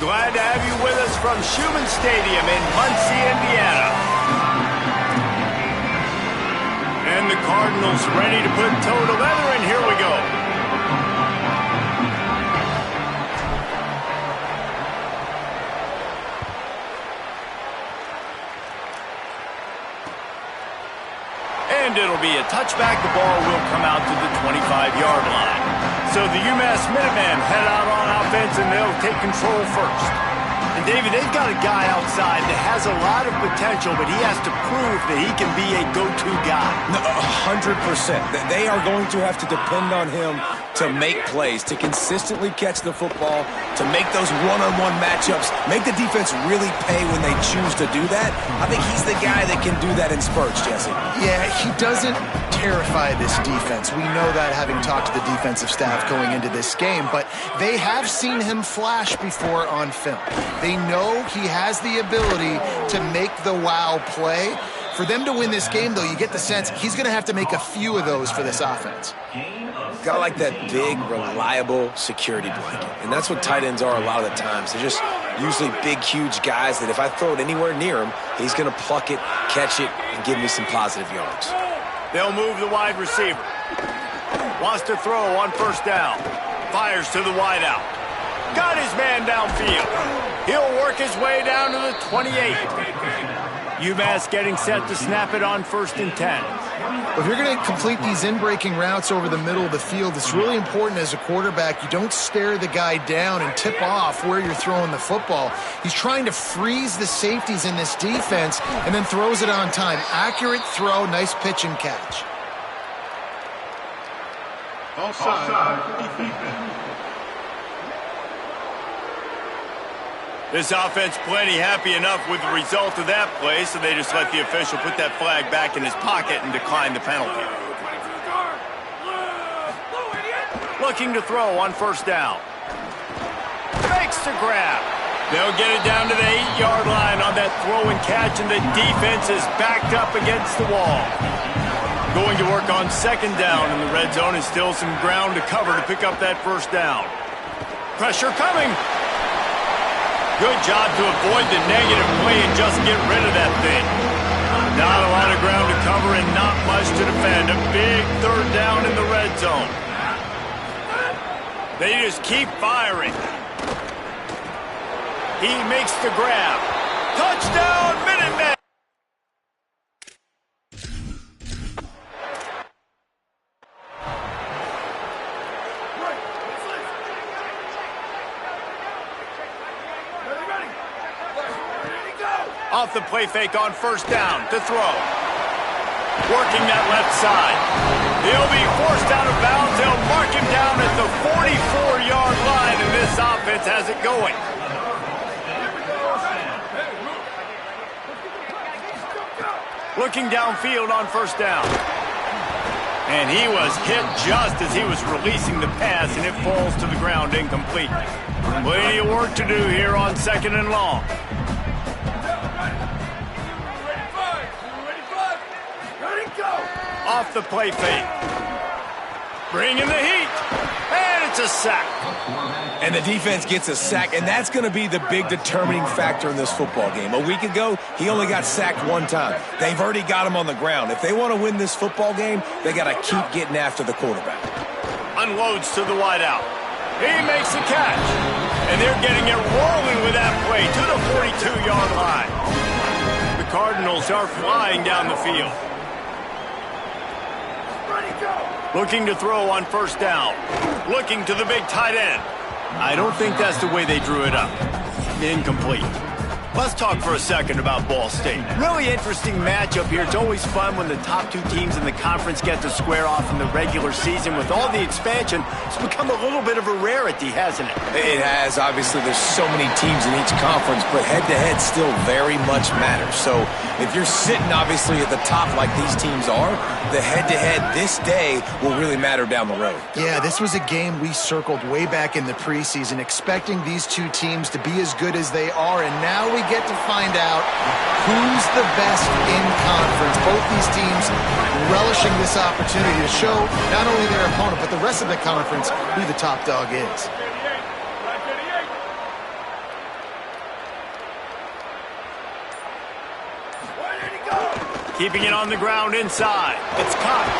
Glad to have you with us from Schumann Stadium in Muncie, Indiana. And the Cardinals ready to put toe to leather, and here we go. And it'll be a touchback. The ball will come out to the 25-yard line. So the UMass Minutemen head out on offense, and they'll take control first. And, David, they've got a guy outside that has a lot of potential, but he has to prove that he can be a go-to guy. 100%. They are going to have to depend on him to make plays, to consistently catch the football, to make those one-on-one matchups, make the defense really pay when they choose to do that. I think he's the guy that can do that in spurts, Jesse. Yeah, he doesn't terrify this defense. We know that, having talked to the defensive staff going into this game, but they have seen him flash before on film. They know he has the ability to make the wow play. For them to win this game, though, you get the sense he's going to have to make a few of those for this offense. Got like that big, reliable security blanket. And that's what tight ends are a lot of the times. They're just usually big, huge guys that if I throw it anywhere near him, he's going to pluck it, catch it, and give me some positive yards. They'll move the wide receiver. Wants to throw on first down. Fires to the wide out. Got his man downfield. He'll work his way down to the 28. UMass getting set to snap it on 1st and 10. If you're going to complete these in-breaking routes over the middle of the field, it's really important as a quarterback you don't stare the guy down and tip off where you're throwing the football. He's trying to freeze the safeties in this defense and then throws it on time. Accurate throw, nice pitch and catch. Offside. This offense plenty happy enough with the result of that play, so they just let the official put that flag back in his pocket and decline the penalty. Looking to throw on first down. Makes the grab. They'll get it down to the 8-yard line on that throw and catch, and the defense is backed up against the wall. Going to work on 2nd down, and the red zone is still some ground to cover to pick up that first down. Pressure coming. Good job to avoid the negative play and just get rid of that thing. Not a lot of ground to cover and not much to defend. A big 3rd down in the red zone. They just keep firing. He makes the grab. Touchdown, Minutemen! Off the play fake on 1st down to throw. Working that left side. He'll be forced out of bounds. They'll mark him down at the 44-yard line, and this offense has it going. Looking downfield on 1st down. And he was hit just as he was releasing the pass, and it falls to the ground incomplete. Plenty of work to do here on 2nd and long. Off the play fake. Bringing the heat. And it's a sack. And the defense gets a sack, and that's going to be the big determining factor in this football game. A week ago, he only got sacked 1 time. They've already got him on the ground. If they want to win this football game, they got to keep getting after the quarterback. Unloads to the wide out. He makes the catch. And they're getting it rolling with that play to the 42-yard line. The Cardinals are flying down the field. Looking to throw on 1st down. Looking to the big tight end. I don't think that's the way they drew it up. Incomplete. Let's talk for a second about Ball State. Really interesting matchup here. It's always fun when the top 2 teams in the conference get to square off in the regular season. With all the expansion, it's become a little bit of a rarity, hasn't it? It has. Obviously, there's so many teams in each conference, but head-to-head still very much matters. So if you're sitting, obviously, at the top like these teams are, the head-to-head this day will really matter down the road. Yeah, this was a game we circled way back in the preseason, expecting these 2 teams to be as good as they are, and now we get to find out who's the best in conference. Both these teams relishing this opportunity to show not only their opponent, but the rest of the conference who the top dog is. Keeping it on the ground inside. It's Koch.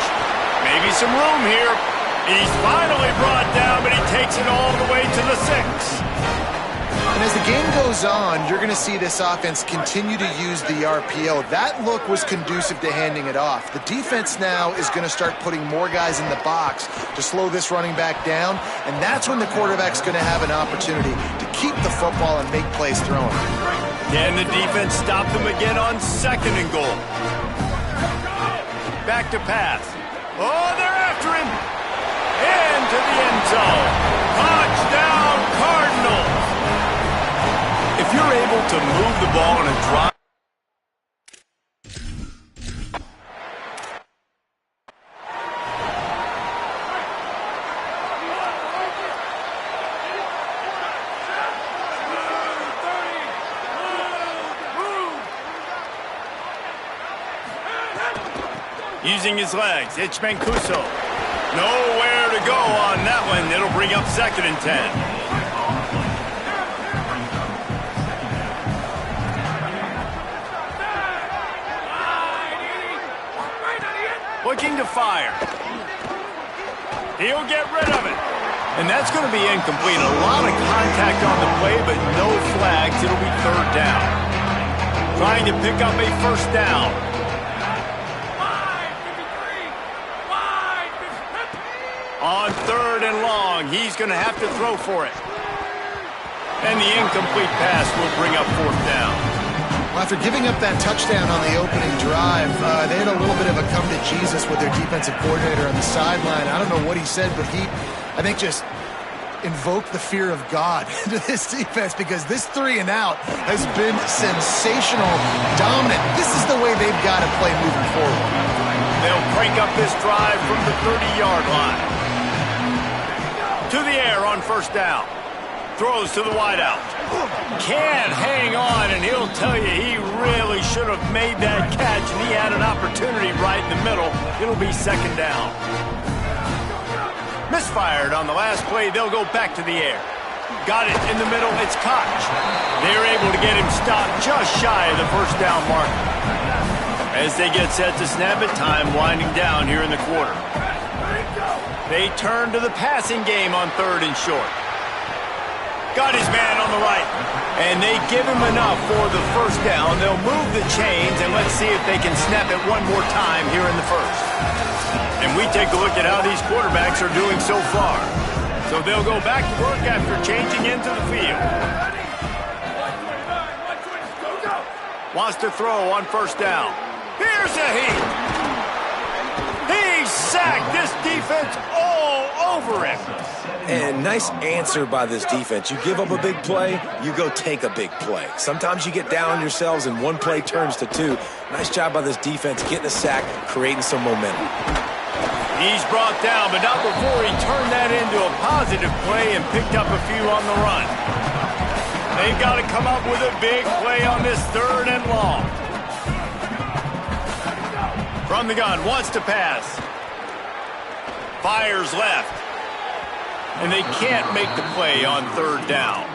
Maybe some room here. He's finally brought down, but he takes it all the way to the 6. And as the game goes on, you're going to see this offense continue to use the RPO. That look was conducive to handing it off. The defense now is going to start putting more guys in the box to slow this running back down, and that's when the quarterback's going to have an opportunity to keep the football and make plays throwing. Can the defense stop them again on 2nd and goal? Back to pass. Oh, they're after him. Into the end zone. Touchdown, Cardinals. If you're able to move the ball in a drive, using his legs, it's Mancuso. Nowhere to go on that one. It'll bring up 2nd and 10. Looking to fire. He'll get rid of it. And that's going to be incomplete. A lot of contact on the play, but no flags. It'll be 3rd down. Trying to pick up a 1st down. On 3rd and long, he's going to have to throw for it. And the incomplete pass will bring up 4th down. Well, after giving up that touchdown on the opening drive, they had a little bit of a come to Jesus with their defensive coordinator on the sideline. I don't know what he said, but he, I think, just invoked the fear of God into this defense, because this 3 and out has been sensational, dominant. This is the way they've got to play moving forward. They'll crank up this drive from the 30-yard line. To the air on 1st down. Throws to the wideout. Can't hang on, and he'll tell you he really should have made that catch, and he had an opportunity right in the middle. It'll be 2nd down. Misfired on the last play. They'll go back to the air. Got it in the middle. It's Koch. They're able to get him stopped just shy of the 1st down mark. As they get set to snap it, time winding down here in the quarter. They turn to the passing game on 3rd and short. Got his man on the right. And they give him enough for the 1st down. They'll move the chains, and let's see if they can snap it one more time here in the 1st. And we take a look at how these quarterbacks are doing so far. So they'll go back to work after changing into the field. Wants to throw on 1st down. Here's a heat. He sacked this defense all over him. And nice answer by this defense. You give up a big play, you go take a big play. Sometimes you get down on yourselves and one play turns to 2. Nice job by this defense getting a sack, creating some momentum. He's brought down, but not before he turned that into a positive play and picked up a few on the run. They've got to come up with a big play on this 3rd and long. From the gun, wants to pass. Fires left. And they can't make the play on 3rd down.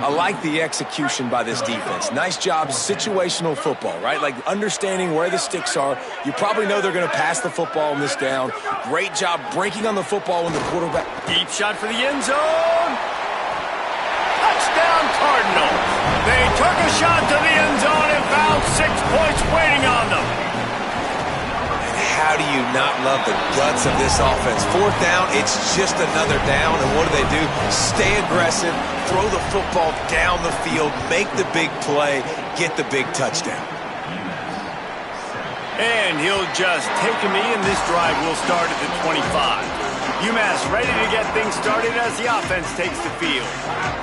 I like the execution by this defense. Nice job, situational football, right? Like understanding where the sticks are. You probably know they're going to pass the football on this down. Great job breaking on the football when the quarterback. Deep shot for the end zone. Touchdown, Cardinals. They took a shot to the end zone and found 6 points waiting on them. How do you not love the guts of this offense? 4th down, it's just another down, and what do? Stay aggressive, throw the football down the field, make the big play, get the big touchdown. And he'll just take a knee, and this drive will start at the 25. UMass ready to get things started as the offense takes the field.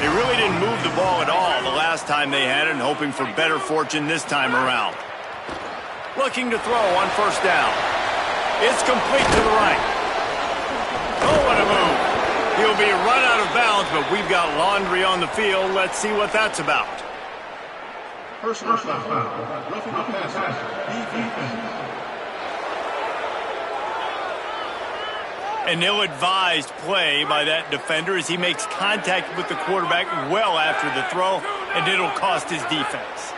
They really didn't move the ball at all the last time they had it, and hoping for better fortune this time around. Looking to throw on 1st down. It's complete to the right. Oh, what a move. He'll be run out of bounds, but we've got laundry on the field. Let's see what that's about. First foul. Roughing the passer. An ill-advised play by that defender as he makes contact with the quarterback well after the throw, and it'll cost his defense.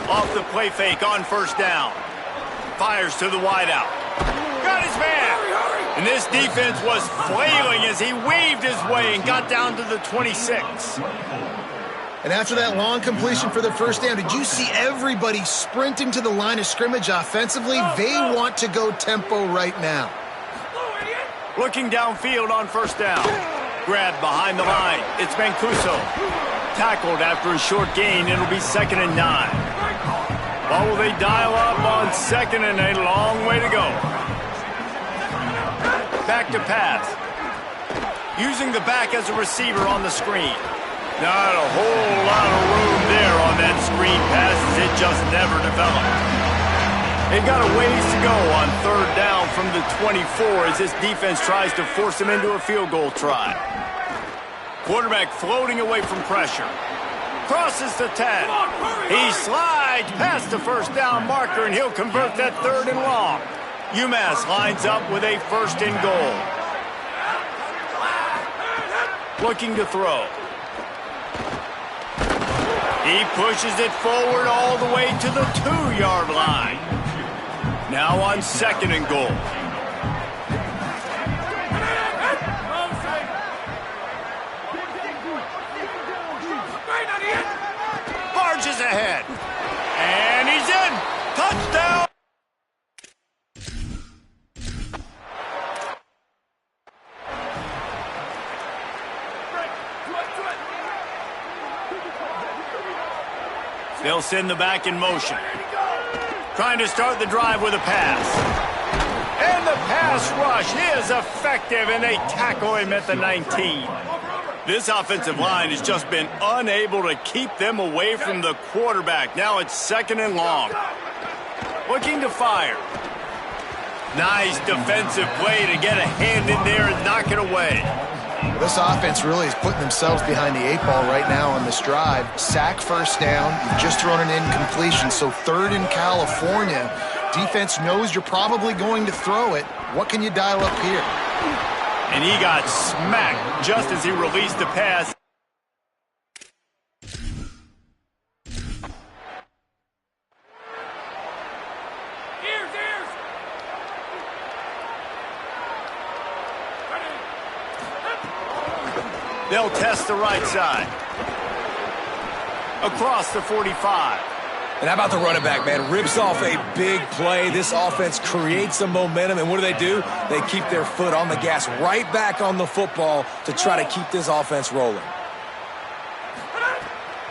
Off the play fake on first down. Fires to the wideout. Got his man. And this defense was flailing as he weaved his way and got down to the 26. And after that long completion for the first down, did you see everybody sprinting to the line of scrimmage offensively? They want to go tempo right now. Looking downfield on first down. Grabbed behind the line. It's Mancuso. Tackled after a short gain. It'll be 2nd and 9. Well, will they dial up on 2nd and a long way to go? Back to pass. Using the back as a receiver on the screen. Not a whole lot of room there on that screen pass as it just never developed. They've got a ways to go on 3rd down from the 24 as this defense tries to force him into a field goal try. Quarterback floating away from pressure. Crosses the 10. He slides past the first down marker, and he'll convert that 3rd and long. UMass lines up with a 1st and goal. Looking to throw. He pushes it forward all the way to the 2-yard line. Now on 2nd and goal. Barges ahead. And he's in. Touchdown. They'll send the back in motion. Trying to start the drive with a pass. And the pass rush is effective, and they tackle him at the 19. This offensive line has just been unable to keep them away from the quarterback. Now it's 2nd and long. Looking to fire. Nice defensive play to get a hand in there and knock it away. This offense really is putting themselves behind the 8 ball right now on this drive. Sack first down. You've just thrown an incompletion, so 3rd in California. Defense knows you're probably going to throw it. What can you dial up here? And he got smacked just as he released the pass. They'll test the right side. Across the 45. And how about the running back, man? Rips off a big play. This offense creates some momentum, and what do? They keep their foot on the gas right back on the football to try to keep this offense rolling.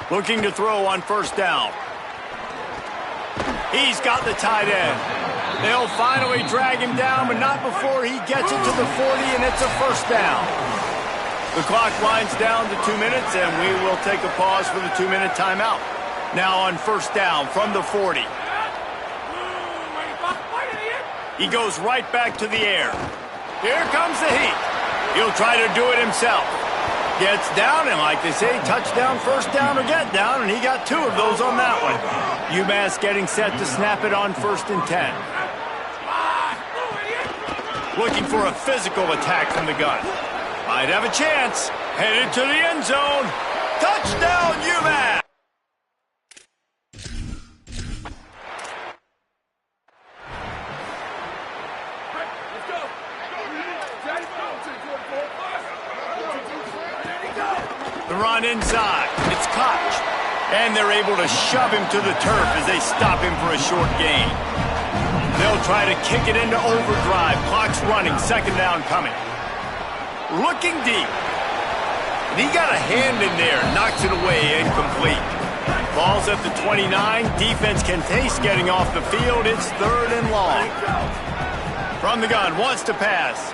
Looking to throw on first down. He's got the tight end. They'll finally drag him down, but not before he gets it to the 40, and it's a first down. The clock winds down to 2 minutes, and we will take a pause for the 2-minute timeout. Now on first down from the 40. He goes right back to the air. Here comes the heat. He'll try to do it himself. Gets down, and like they say, touchdown, first down, or get down, and he got 2 of those on that one. UMass getting set to snap it on 1st and 10. Looking for a physical attack from the gun. Might have a chance. Headed to the end zone. Touchdown, UMass! The run inside. It's Koch. And they're able to shove him to the turf as they stop him for a short gain. They'll try to kick it into overdrive. Clock's running. 2nd down coming. Looking deep. And he got a hand in there. Knocks it away. Incomplete. Ball's at the 29. Defense can taste getting off the field. It's 3rd and long. From the gun. Wants to pass.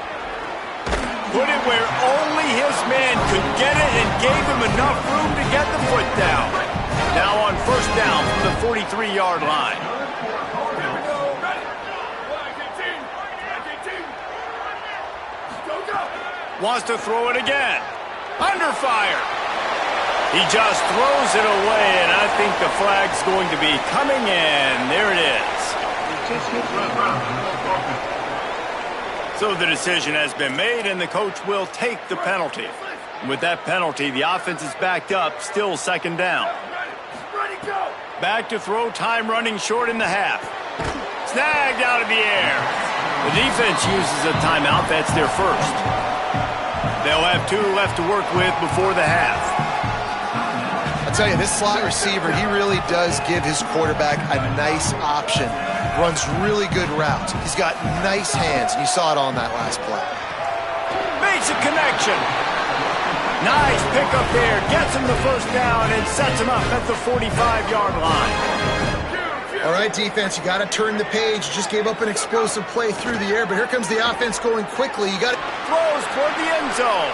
Put it where only his man could get it and gave him enough room to get the foot down. Now on first down from the 43-yard line. Wants to throw it again. Under fire. He just throws it away, and I think the flag's going to be coming in. There it is. So the decision has been made, and the coach will take the penalty. With that penalty, the offense is backed up, still 2nd down. Back to throw, time running short in the half. Snagged out of the air. The defense uses a timeout. That's their first. They'll have 2 left to work with before the half. I'll tell you, this slot receiver, he really does give his quarterback a nice option. Runs really good routes. He's got nice hands, and you saw it on that last play. Makes a connection. Nice pickup there. Gets him the first down and sets him up at the 45-yard line. All right, defense, you got to turn the page. You just gave up an explosive play through the air, but here comes the offense going quickly. You got throws toward the end zone.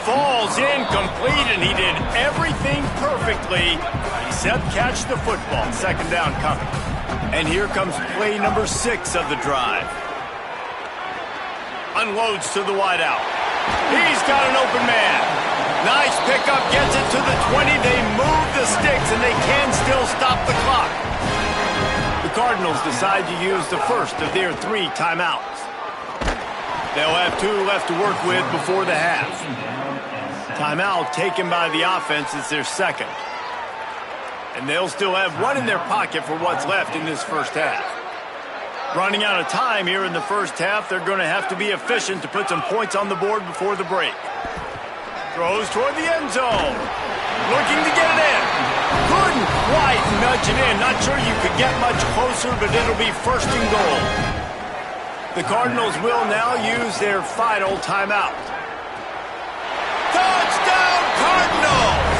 Falls incomplete, and he did everything perfectly except catch the football. Second down coming. And here comes play number 6 of the drive. Unloads to the wideout. He's got an open man. Nice pickup, gets it to the 20. They move the sticks, and they can still stop the clock. The Cardinals decide to use the first of their 3 timeouts. They'll have 2 left to work with before the half. Timeout taken by the offense is their second. And they'll still have 1 in their pocket for what's left in this first half. Running out of time here in the first half, they're going to have to be efficient to put some points on the board before the break. Throws toward the end zone. Looking to get it in. Couldn't quite nudge it in. Not sure you could get much closer, but it'll be first and goal. The Cardinals will now use their final timeout. Touchdown, Cardinals!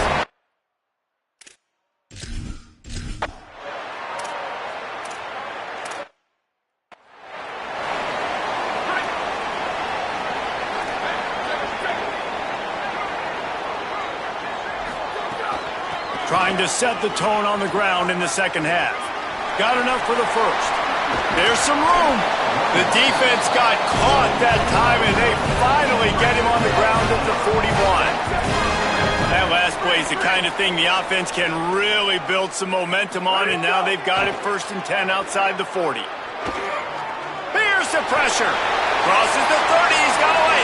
Trying to set the tone on the ground in the second half. Got enough for the first. There's some room. The defense got caught that time, and they finally get him on the ground at the 41. That last play is the kind of thing the offense can really build some momentum on, and now they've got it first and 10 outside the 40. Here's the pressure. Crosses the 30. He's got away.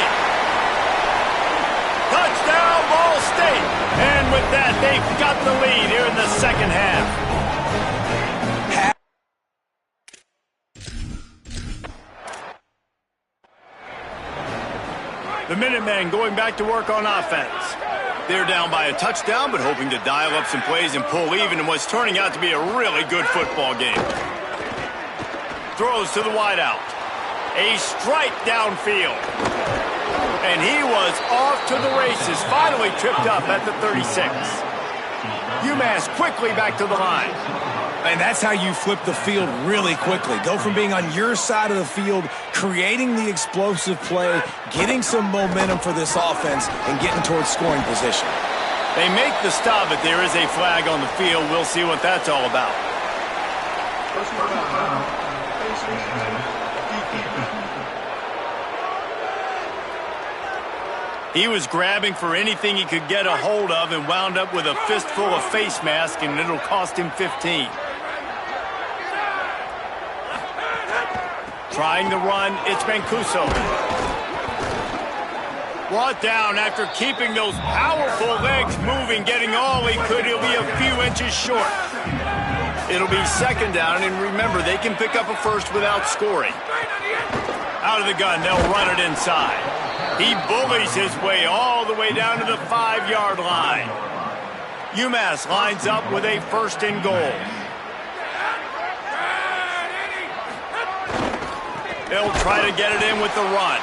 Touchdown, Ball State. And with that, they've got the lead here in the second half. The Minutemen going back to work on offense. They're down by a touchdown, but hoping to dial up some plays and pull even in what's turning out to be a really good football game. Throws to the wideout. A strike downfield. And he was off to the races, finally tripped up at the 36. UMass quickly back to the line. And that's how you flip the field really quickly. Go from being on your side of the field, creating the explosive play, getting some momentum for this offense, and getting towards scoring position. They make the stop, but there is a flag on the field. We'll see what that's all about. He was grabbing for anything he could get a hold of and wound up with a fistful of face mask, and it'll cost him 15. Trying to run, it's Mancuso. Brought down after keeping those powerful legs moving, getting all he could. He'll be a few inches short. It'll be second down, and remember, they can pick up a first without scoring. Out of the gun, they'll run it inside. He bullies his way all the way down to the 5-yard line. UMass lines up with a first and goal. They'll try to get it in with the run.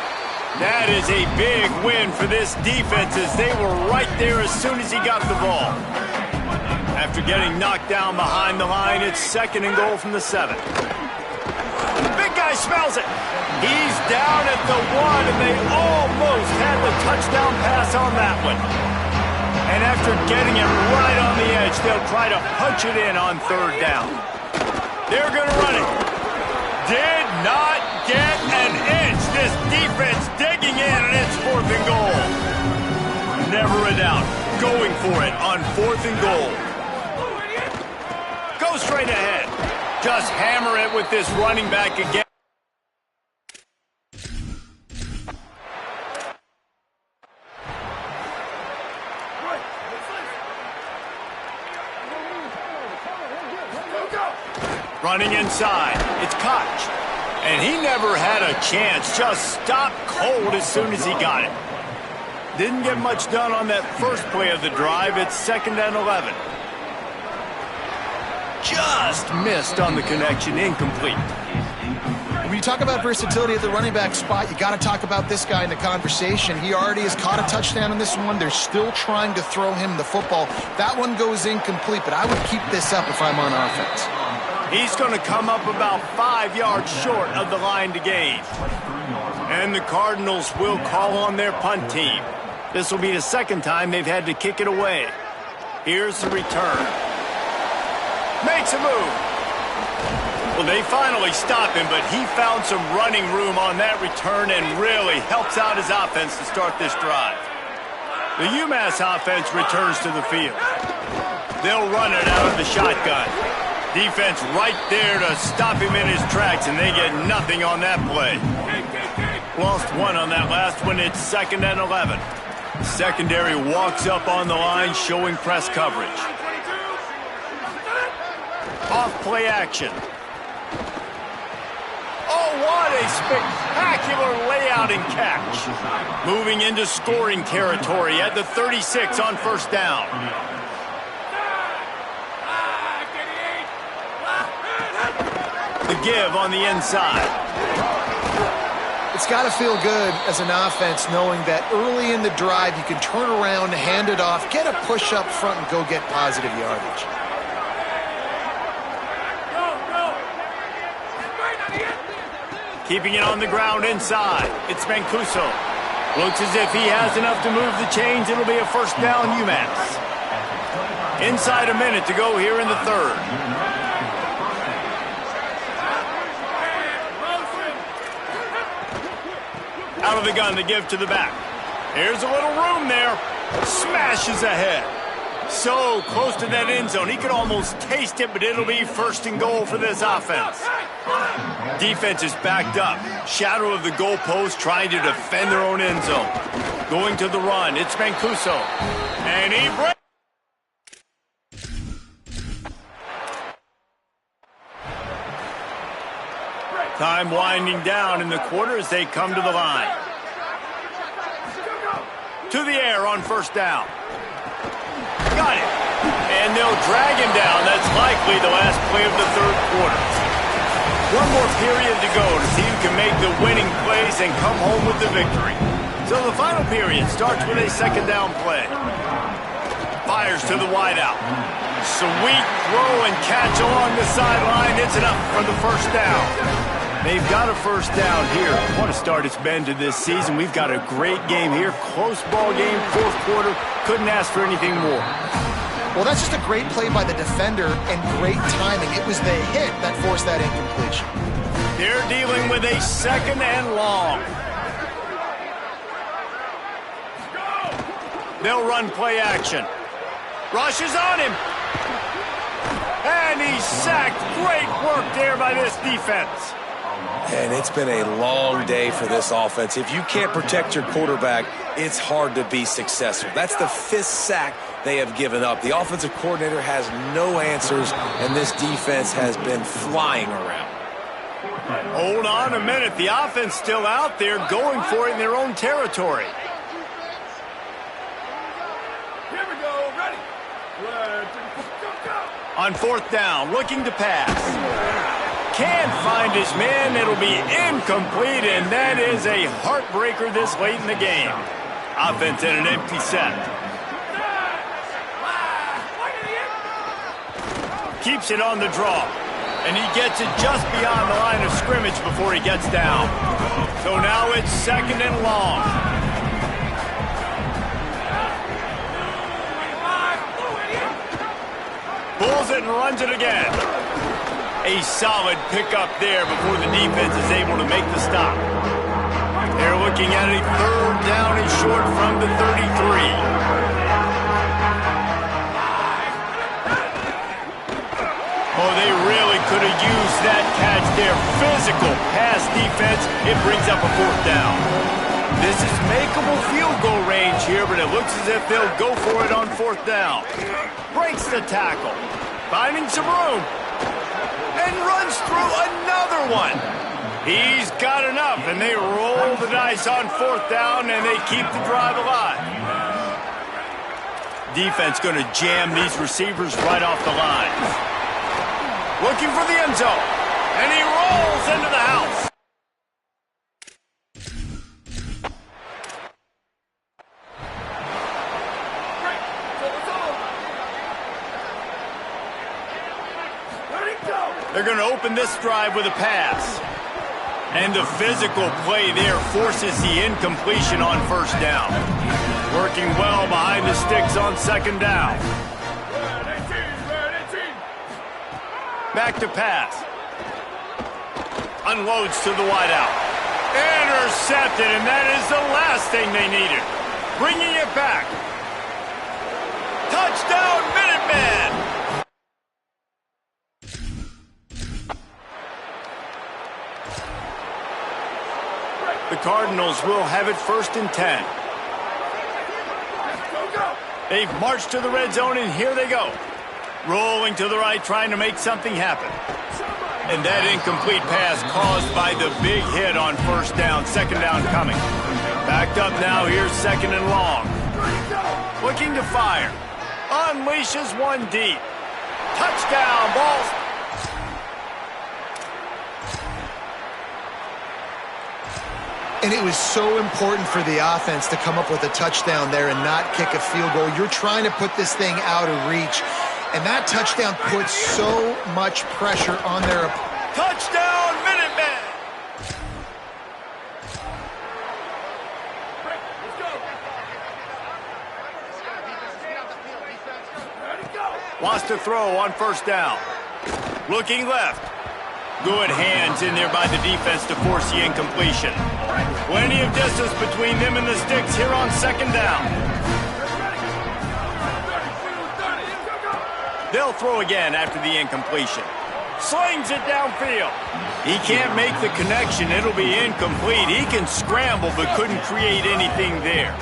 That is a big win for this defense, as they were right there as soon as he got the ball. After getting knocked down behind the line, it's second and goal from the 7. Big guy smells it. He's down at the 1, and they almost had the touchdown pass on that one. And after getting it right on the edge, they'll try to punch it in on third down. They're going to run it. Did not get an inch. This defense digging in, and it's fourth and goal. Never a doubt. Going for it on fourth and goal. Go straight ahead. Just hammer it with this running back again. Running inside, it's Koch. And he never had a chance, just stopped cold as soon as he got it. Didn't get much done on that first play of the drive. It's 2nd and 11. Just missed on the connection, incomplete. When you talk about versatility at the running back spot, you got to talk about this guy in the conversation. He already has caught a touchdown on this one. They're still trying to throw him the football. That one goes incomplete, but I would keep this up if I'm on offense. He's going to come up about 5 yards short of the line to gain. And the Cardinals will call on their punt team. This will be the second time they've had to kick it away. Here's the return. Makes a move. Well, they finally stop him, but he found some running room on that return and really helps out his offense to start this drive. The UMass offense returns to the field. They'll run it out of the shotgun. Defense right there to stop him in his tracks, and they get nothing on that play. Lost one on that last one. It's 2nd and 11. Secondary walks up on the line, showing press coverage. Off play action. Oh, what a spectacular layout and catch. Moving into scoring territory at the 36 on 1st down. The give on the inside. It's got to feel good as an offense knowing that early in the drive you can turn around, hand it off, get a push up front, and go get positive yardage. Keeping it on the ground inside. It's Mancuso. Looks as if he has enough to move the chains. It'll be a 1st down UMass. Inside a minute to go here in the 3rd. Out of the gun to give to the back. Here's a little room there. Smashes ahead. So close to that end zone. He could almost taste it, but it'll be 1st and goal for this offense. Defense is backed up. Shadow of the goalpost trying to defend their own end zone. Going to the run. It's Mancuso. And he breaks. Time winding down in the quarter as they come to the line. To the air on 1st down. Got it. And they'll drag him down. That's likely the last play of the 3rd quarter. One more period to go to see who can make the winning plays and come home with the victory. So the final period starts with a 2nd down play. Fires to the wideout. Sweet throw and catch along the sideline. It's enough for the 1st down. They've got a 1st down here. What a start it's been to this season. We've got a great game here. Close ball game, 4th quarter. Couldn't ask for anything more. Well, that's just a great play by the defender and great timing. It was the hit that forced that incompletion. They're dealing with a 2nd and long. They'll run play action. Rushes on him. And he's sacked. Great work there by this defense. And it's been a long day for this offense. If you can't protect your quarterback, it's hard to be successful. That's the 5th sack they have given up. The offensive coordinator has no answers, and this defense has been flying around. Hold on a minute. The offense still out there going for it in their own territory. Here we go. Ready. On 4th down, looking to pass. Can't find his man. It'll be incomplete, and that is a heartbreaker this late in the game. Offense at an empty set. Keeps it on the draw, and he gets it just beyond the line of scrimmage before he gets down. So now it's 2nd and long. Pulls it and runs it again. A solid pickup there before the defense is able to make the stop. They're looking at a 3rd down and short from the 33. Oh, they really could have used that catch there. Physical pass defense. It brings up a 4th down. This is makeable field goal range here, but it looks as if they'll go for it on 4th down. Breaks the tackle. Finding some room. And runs through another one. He's got enough, and they roll the dice on 4th down, and they keep the drive alive. Defense going to jam these receivers right off the line. Looking for the end zone, and he rolls into the house. They're going to open this drive with a pass. And the physical play there forces the incompletion on 1st down. Working well behind the sticks on 2nd down. Back to pass. Unloads to the wideout. Intercepted, and that is the last thing they needed. Bringing it back. Touchdown, Minutemen! The Cardinals will have it 1st and 10. They've marched to the red zone, and here they go. Rolling to the right, trying to make something happen. And that incomplete pass caused by the big hit on 1st down, 2nd down coming. Backed up now, here's 2nd and long. Looking to fire. Unleashes one deep. Touchdown, balls. And it was so important for the offense to come up with a touchdown there and not kick a field goal. You're trying to put this thing out of reach, and that touchdown puts so much pressure on their opponent. Touchdown, Minutemen! Wants to throw on 1st down. Looking left. Good hands in there by the defense to force the incompletion. Plenty of distance between them and the sticks here on 2nd down. They'll throw again after the incompletion. Slings it downfield. He can't make the connection. It'll be incomplete. He can scramble but couldn't create anything there.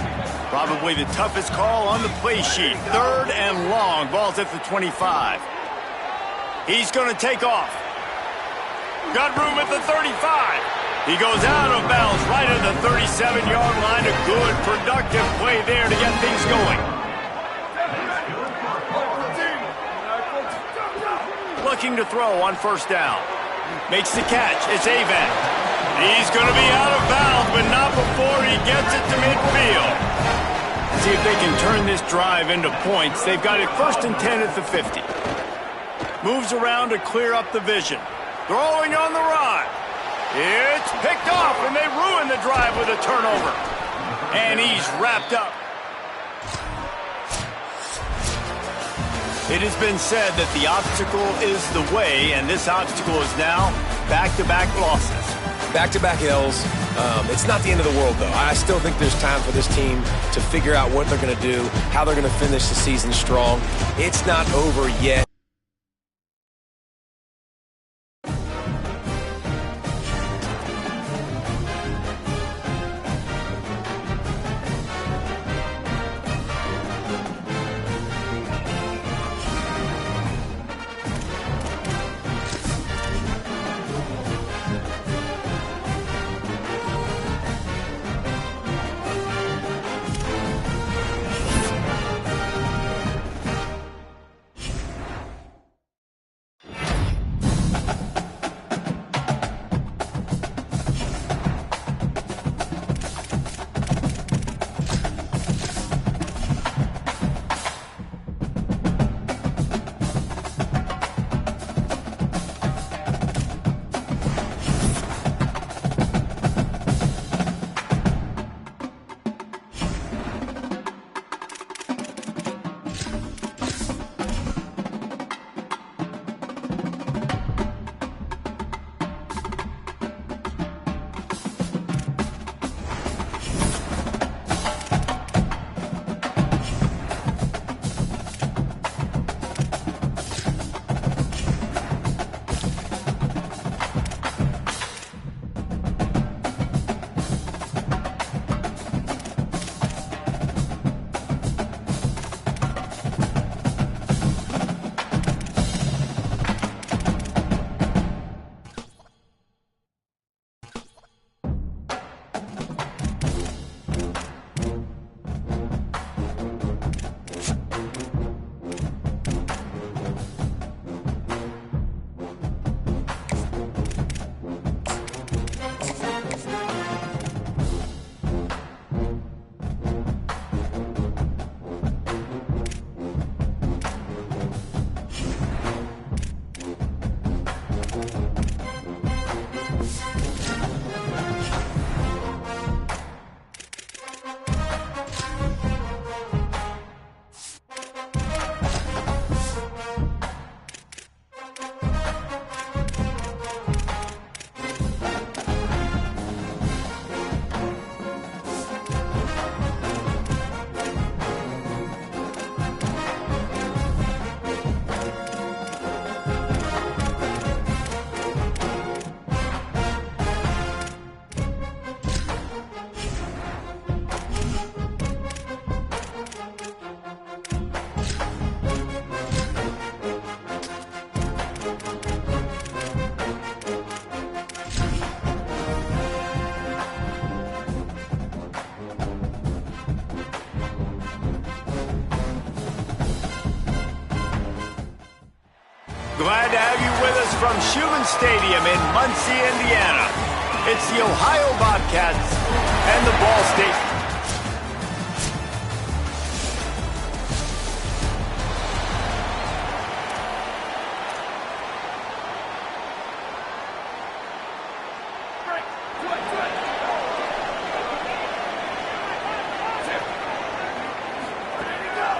Probably the toughest call on the play sheet. 3rd and long. Ball's at the 25. He's going to take off. Got room at the 35. He goes out of bounds right at the 37-yard line. A good, productive play there to get things going. Looking to throw on 1st down. Makes the catch. It's Avent. He's going to be out of bounds, but not before he gets it to midfield. See if they can turn this drive into points. They've got it 1st and 10 at the 50. Moves around to clear up the vision. Throwing on the run. It's picked off, and they ruin the drive with a turnover. And he's wrapped up. It has been said that the obstacle is the way, and this obstacle is now back-to-back losses. Back-to-back L's. It's not the end of the world, though. I still think there's time for this team to figure out what they're going to do, how they're going to finish the season strong. It's not over yet. Glad to have you with us from Schumann Stadium in Muncie, Indiana. It's the Ohio Bobcats and the Ball State.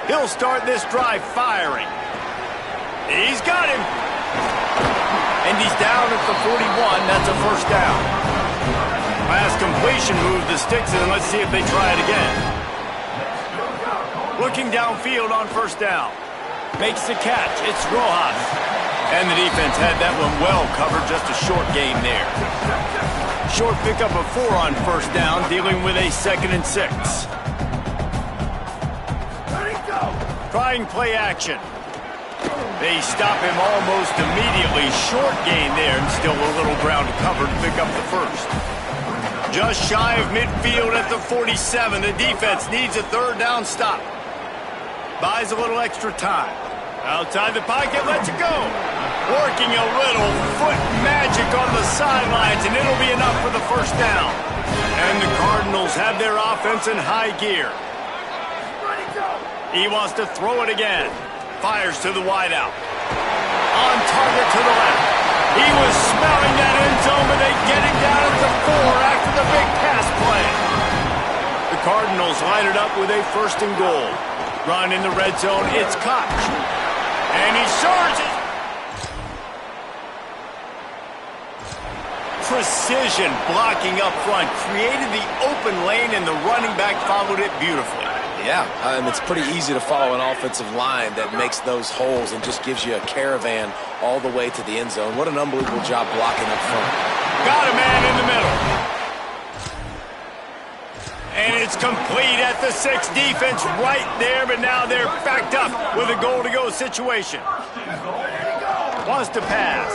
He'll start this drive firing. He's got him. And he's down at the 41. That's a first down. Last completion moved the sticks in. Let's see if they try it again. Looking downfield on first down. Makes the catch. It's Rojas. And the defense had that one well covered. Just a short gain there. Short pickup of 4 on first down, dealing with a 2nd and 6. Trying play action. They stop him almost immediately. Short gain there, and still a little ground to cover to pick up the first. Just shy of midfield at the 47. The defense needs a 3rd down stop. Buys a little extra time. Outside the pocket, lets it go. Working a little foot magic on the sidelines, and it'll be enough for the first down. And the Cardinals have their offense in high gear. He wants to throw it again. Fires to the wideout. On target to the left. He was smelling that end zone, but they get him down at the 4 after the big pass play. The Cardinals line it up with a 1st and goal. Run in the red zone. It's Koch. And he surges. Precision blocking up front. Created the open lane, and the running back followed it beautifully. Yeah, and it's pretty easy to follow an offensive line that makes those holes and just gives you a caravan all the way to the end zone. What an unbelievable job blocking up front. Got a man in the middle. And it's complete at the 6. Defense right there, but now they're backed up with a goal-to-go situation. Wants to pass.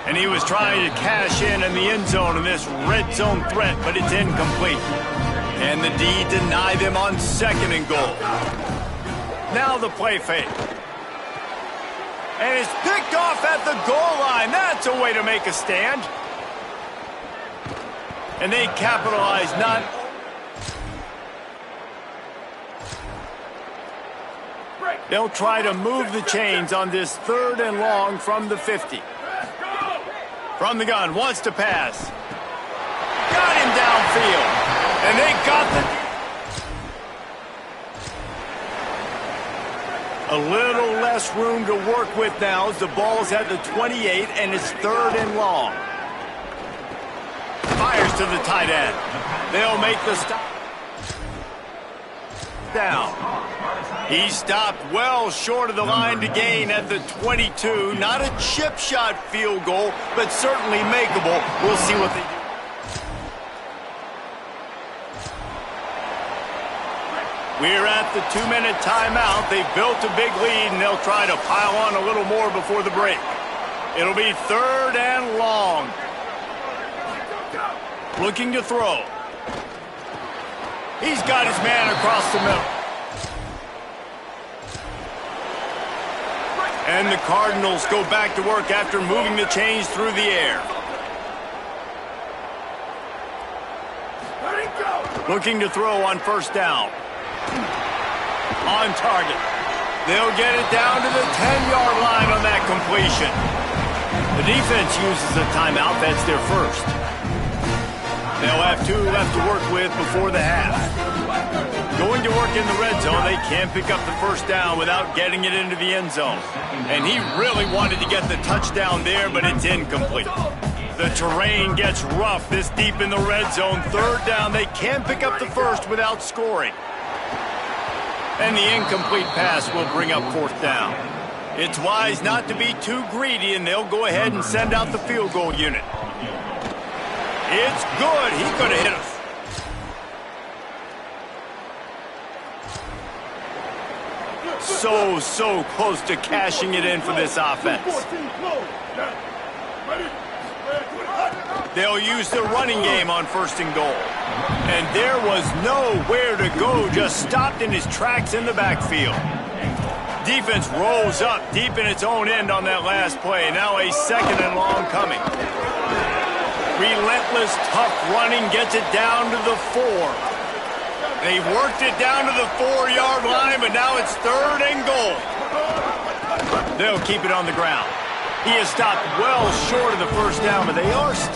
And he was trying to cash in the end zone in this red zone threat, but it's incomplete. And the D deny them on 2nd and goal. Now the play fake. And it's picked off at the goal line. That's a way to make a stand. And they capitalize not. They'll try to move the chains on this 3rd and long from the 50. From the gun, wants to pass. Got him downfield. And they got a little less room to work with now as the ball's at the 28 and it's 3rd and long. Fires to the tight end. They'll make the stop. Down. He stopped well short of the line to gain at the 22. Not a chip shot field goal, but certainly makeable. We'll see what they do. We're at the 2-minute timeout. They've built a big lead, and they'll try to pile on a little more before the break. It'll be 3rd and long. Looking to throw. He's got his man across the middle. And the Cardinals go back to work after moving the chains through the air. Looking to throw on first down. On target. They'll get it down to the 10-yard line on that completion. The defense uses a timeout. That's their first. They'll have 2 left to work with before the half. Going to work in the red zone, they can't pick up the first down without getting it into the end zone. And he really wanted to get the touchdown there, but it's incomplete. The terrain gets rough this deep in the red zone. 3rd down, they can pick up the first without scoring. And the incomplete pass will bring up 4th down. It's wise not to be too greedy, and they'll go ahead and send out the field goal unit. It's good. He could have hit us. So close to cashing it in for this offense. They'll use the running game on 1st and goal. And there was nowhere to go, just stopped in his tracks in the backfield. defense rose up deep in its own end on that last play. Now a second and long coming. Relentless, tough running gets it down to the 4. They've worked it down to the 4-yard line, but now it's 3rd and goal. They'll keep it on the ground. He has stopped well short of the first down, but they are still.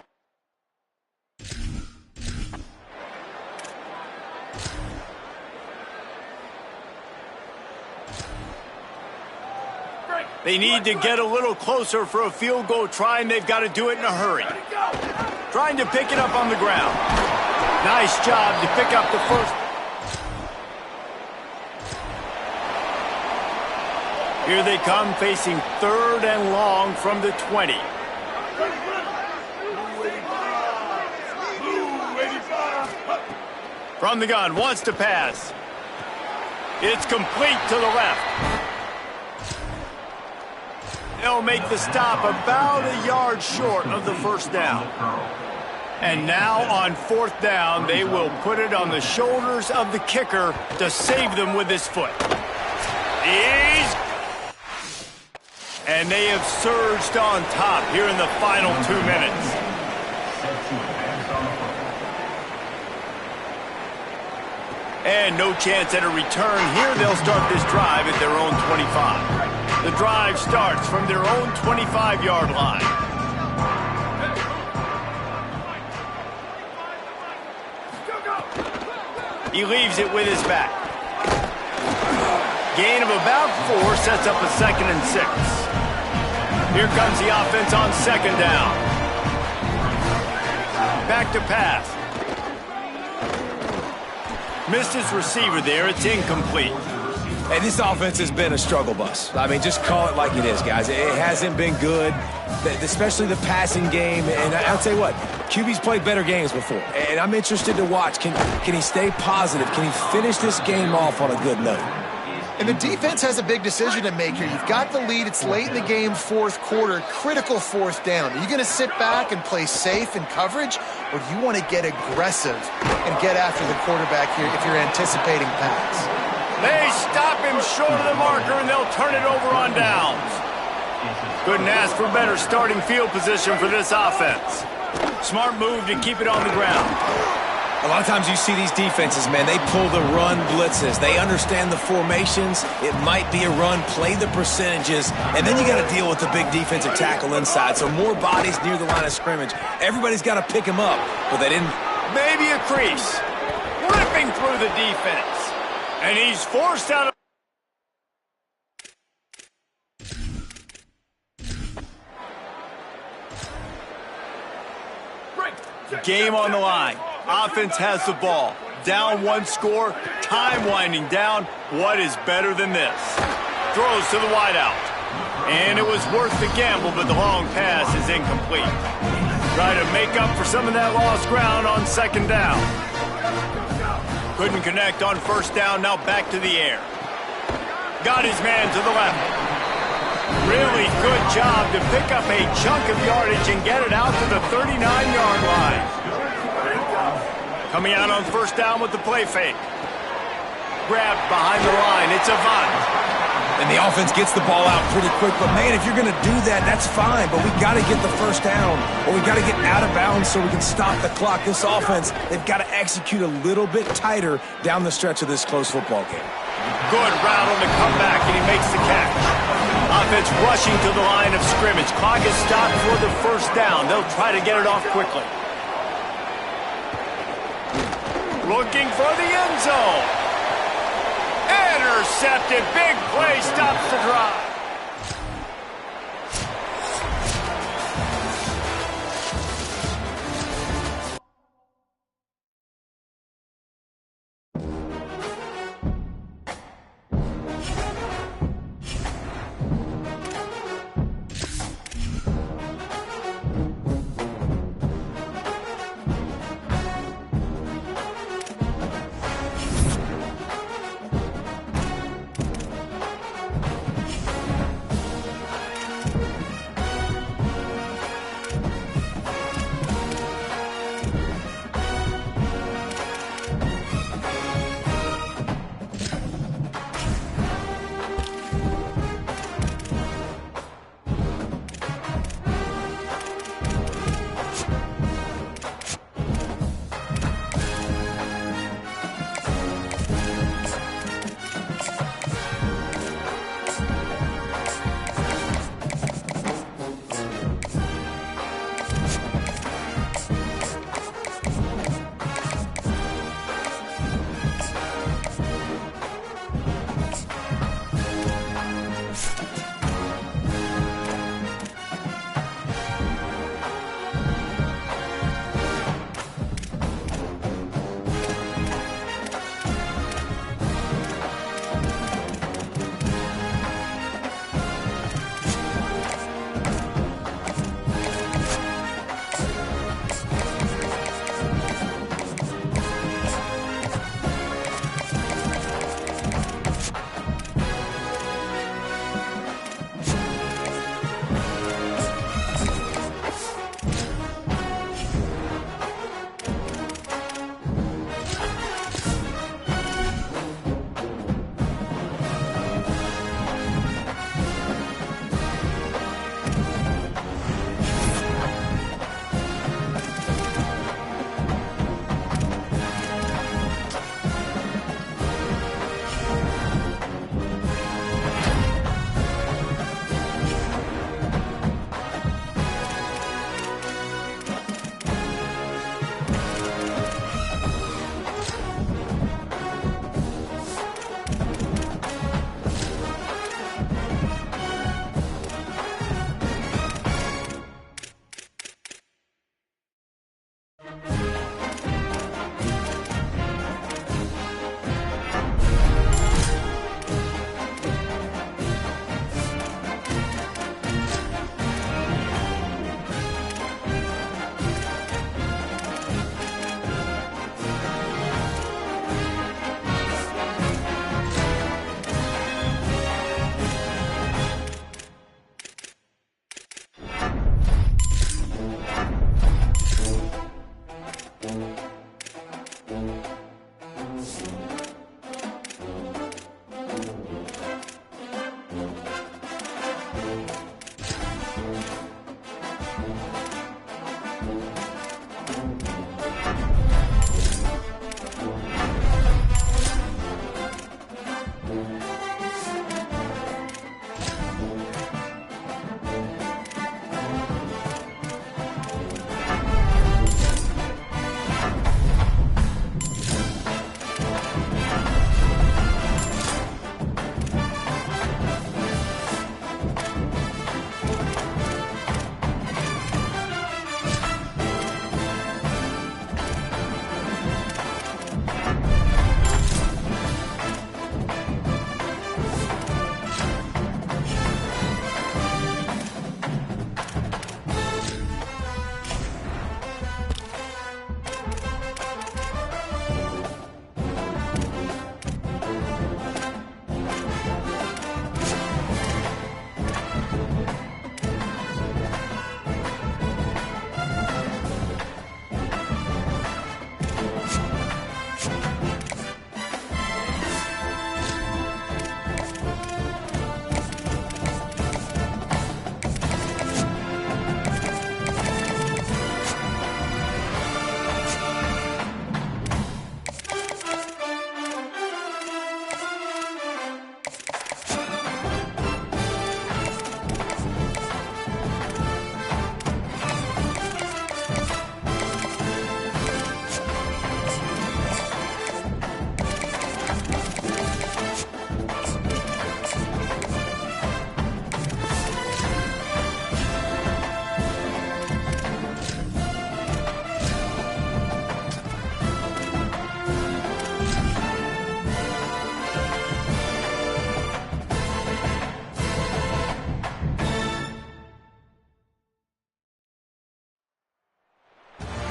They need to get a little closer for a field goal try, and they've got to do it in a hurry. Trying to pick it up on the ground. Nice job to pick up the first. Here they come, facing 3rd and long from the 20. From the gun, wants to pass. It's complete to the left. They'll make the stop about a yard short of the first down. And now on 4th down, they will put it on the shoulders of the kicker to save them with his foot. And they have surged on top here in the final 2 minutes. And no chance at a return here. They'll start this drive at their own 25. The drive starts from their own 25-yard line. He leaves it with his back. Gain of about 4 sets up a 2nd and 6. Here comes the offense on 2nd down. Back to pass. Missed his receiver there. It's incomplete. Hey, this offense has been a struggle bus. I mean, just call it like it is, guys. It hasn't been good, especially the passing game. And I'll tell you what, QB's played better games before. And I'm interested to watch. Can he stay positive? Can he finish this game off on a good note? And the defense has a big decision to make here. You've got the lead. It's late in the game, 4th quarter, critical 4th down. Are you going to sit back and play safe in coverage, or do you want to get aggressive and get after the quarterback here if you're anticipating pass? They stop him short of the marker, and they'll turn it over on downs. Couldn't ask for better starting field position for this offense. Smart move to keep it on the ground. A lot of times you see these defenses, man, they pull the run blitzes. They understand the formations. It might be a run, play the percentages, and then you got to deal with the big defensive tackle inside. So more bodies near the line of scrimmage. Everybody's got to pick him up, but they didn't. Maybe a crease. Ripping through the defense. And he's forced out of... Game on the line. Offense has the ball. Down 1 score. Time winding down. What is better than this? Throws to the wideout. And it was worth the gamble, but the long pass is incomplete. Try to make up for some of that lost ground on 2nd down. Couldn't connect on 1st down. Now back to the air. Got his man to the left. Really good job to pick up a chunk of yardage and get it out to the 39-yard line. Coming out on 1st down with the play fake. Grabbed behind the line. It's Avant. And the offense gets the ball out pretty quick. But, man, if you're going to do that, that's fine. But we got to get the 1st down, or we got to get out of bounds so we can stop the clock. This offense, they've got to execute a little bit tighter down the stretch of this close football game. Good route on the comeback, and he makes the catch. Offense rushing to the line of scrimmage. Clock is stopped for the 1st down. They'll try to get it off quickly. Looking for the end zone. Intercepted. Big play stops the drive.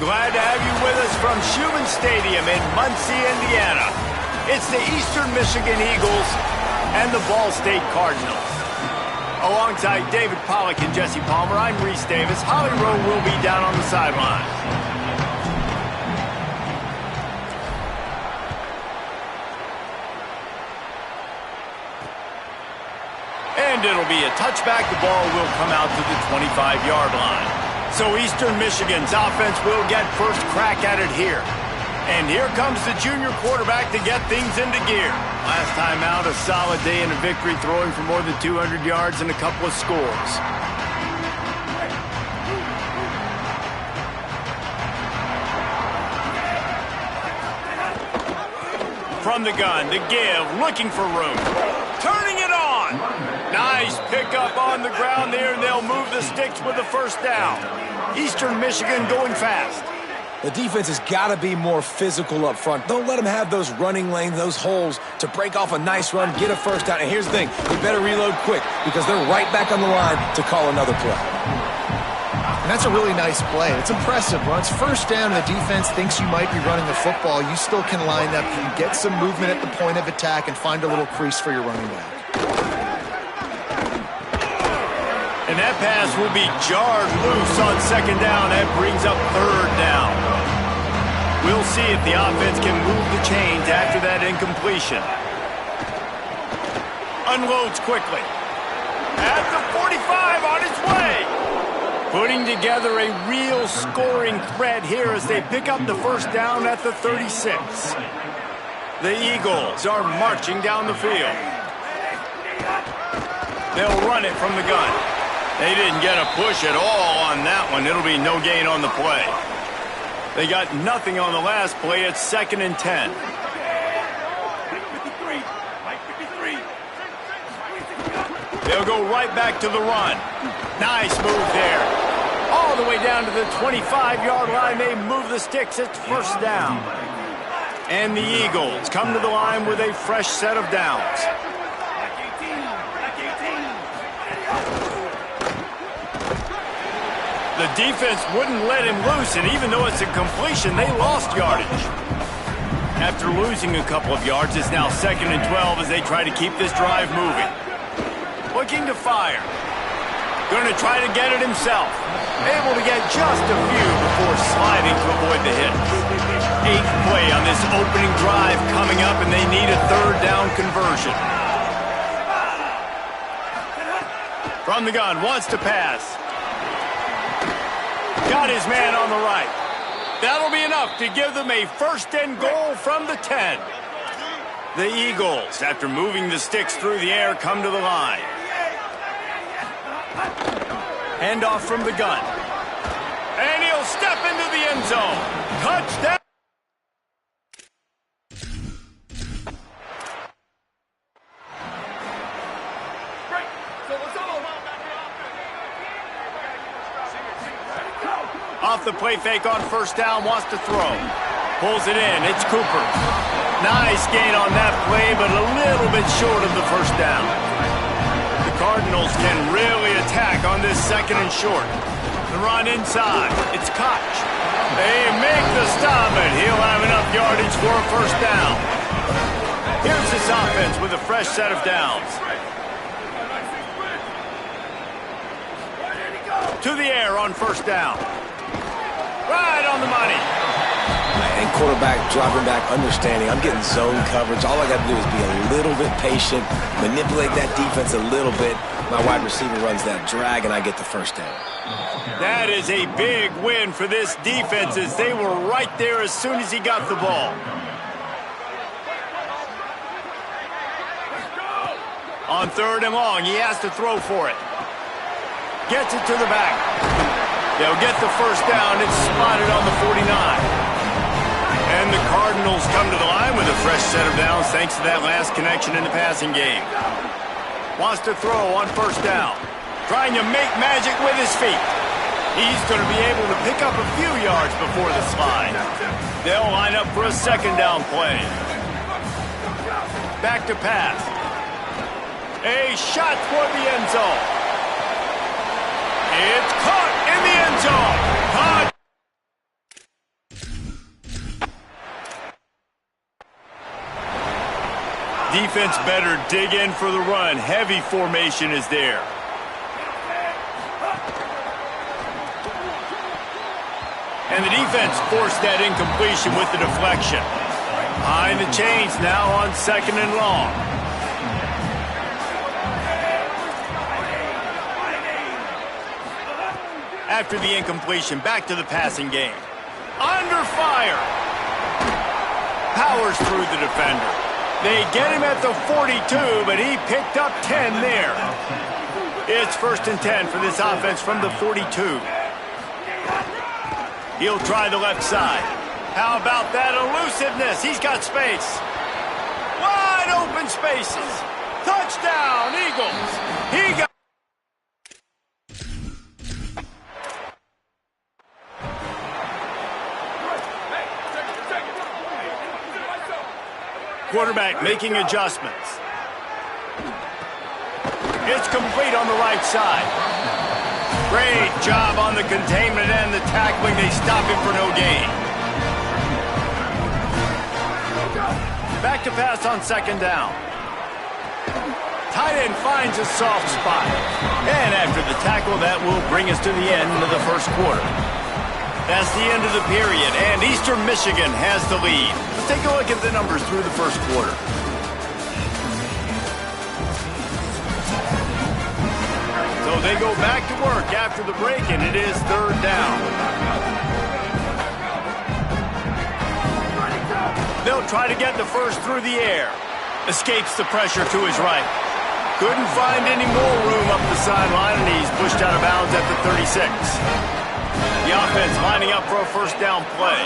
Glad to have you with us from Schumann Stadium in Muncie, Indiana. It's the Eastern Michigan Eagles and the Ball State Cardinals. Alongside David Pollack and Jesse Palmer, I'm Reese Davis. Holly Rowe will be down on the sideline. And it'll be a touchback. The ball will come out to the 25-yard line. So Eastern Michigan's offense will get first crack at it here. And here comes the junior quarterback to get things into gear. Last time out, a solid day and a victory, throwing for more than 200 yards and a couple of scores. From the gun, to give, looking for room. Turning it on. Nice pickup on the ground there, and they'll move the sticks with the first down. Eastern Michigan going fast. The defense has got to be more physical up front. Don't let them have those running lanes, those holes to break off a nice run, get a first down. And here's the thing, you better reload quick because they're right back on the line to call another play. And that's a really nice play. It's impressive. Once first down, the defense thinks you might be running the football. You still can line up and get some movement at the point of attack and find a little crease for your running back. And that pass will be jarred loose on second down. That brings up third down. We'll see if the offense can move the chains after that incompletion. Unloads quickly. At the 45, on its way. Putting together a real scoring threat here as they pick up the first down at the 36. The Eagles are marching down the field. They'll run it from the gun. They didn't get a push at all on that one. It'll be no gain on the play. They got nothing on the last play. It's 2nd and 10. They'll go right back to the run. Nice move there. All the way down to the 25-yard line. They move the sticks. It's first down. And the Eagles come to the line with a fresh set of downs. The defense wouldn't let him loose, and even though it's a completion, they lost yardage. After losing a couple of yards, it's now 2nd and 12 as they try to keep this drive moving. Looking to fire. Going to try to get it himself. Able to get just a few before sliding to avoid the hit. 8th play on this opening drive coming up, and they need a third down conversion. From the gun, wants to pass. Got his man on the right. That'll be enough to give them a 1st and goal from the 10. The Eagles, after moving the sticks through the air, come to the line. Handoff from the gun. And he'll step into the end zone. Touchdown! Off the play fake on first down, wants to throw. Pulls it in, it's Cooper. Nice gain on that play, but a little bit short of the first down. The Cardinals can really attack on this second and short. The run inside, it's Koch. They make the stop, and he'll have enough yardage for a first down. Here's this offense with a fresh set of downs. To the air on first down. Right on the money. And quarterback dropping back, understanding I'm getting zone coverage. All I got to do is be a little bit patient, manipulate that defense a little bit. My wide receiver runs that drag, and I get the first down. That is a big win for this defense, as they were right there as soon as he got the ball. On third and long, he has to throw for it. Gets it to the back. They'll get the first down. It's spotted on the 49. And the Cardinals come to the line with a fresh set of downs thanks to that last connection in the passing game. Wants to throw on first down. Trying to make magic with his feet. He's going to be able to pick up a few yards before the slide. They'll line up for a second down play. Back to pass. A shot toward the end zone. It's caught in the end zone. Caught. Defense better dig in for the run. Heavy formation is there. And the defense forced that incompletion with the deflection. Behind the chains now on second and long. After the incompletion, back to the passing game. Under fire. Powers through the defender. They get him at the 42, but he picked up 10 there. It's first and 10 for this offense from the 42. He'll try the left side. How about that elusiveness? He's got space. Wide open spaces. Touchdown, Eagles. He got... Quarterback making adjustments. It's complete on the right side. Great job on the containment and the tackling. They stop him for no gain. Back to pass on second down. Tight end finds a soft spot. And after the tackle, that will bring us to the end of the first quarter. That's the end of the period, and Eastern Michigan has the lead. Let's take a look at the numbers through the first quarter. So they go back to work after the break, and it is third down. They'll try to get the first through the air. Escapes the pressure to his right. Couldn't find any more room up the sideline, and he's pushed out of bounds at the 36. The offense lining up for a first down play.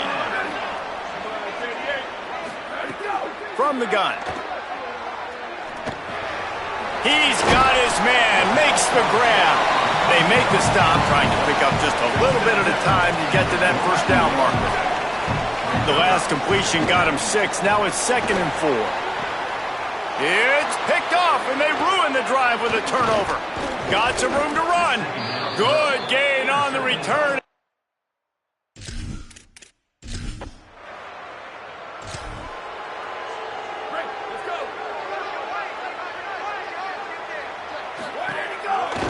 From the gun. He's got his man, makes the grab. They make the stop, trying to pick up just a little bit at a time to get to that first down marker. The last completion got him 6. Now it's second and 4. It's picked off, and they ruin the drive with a turnover. Got some room to run. Good gain on the return.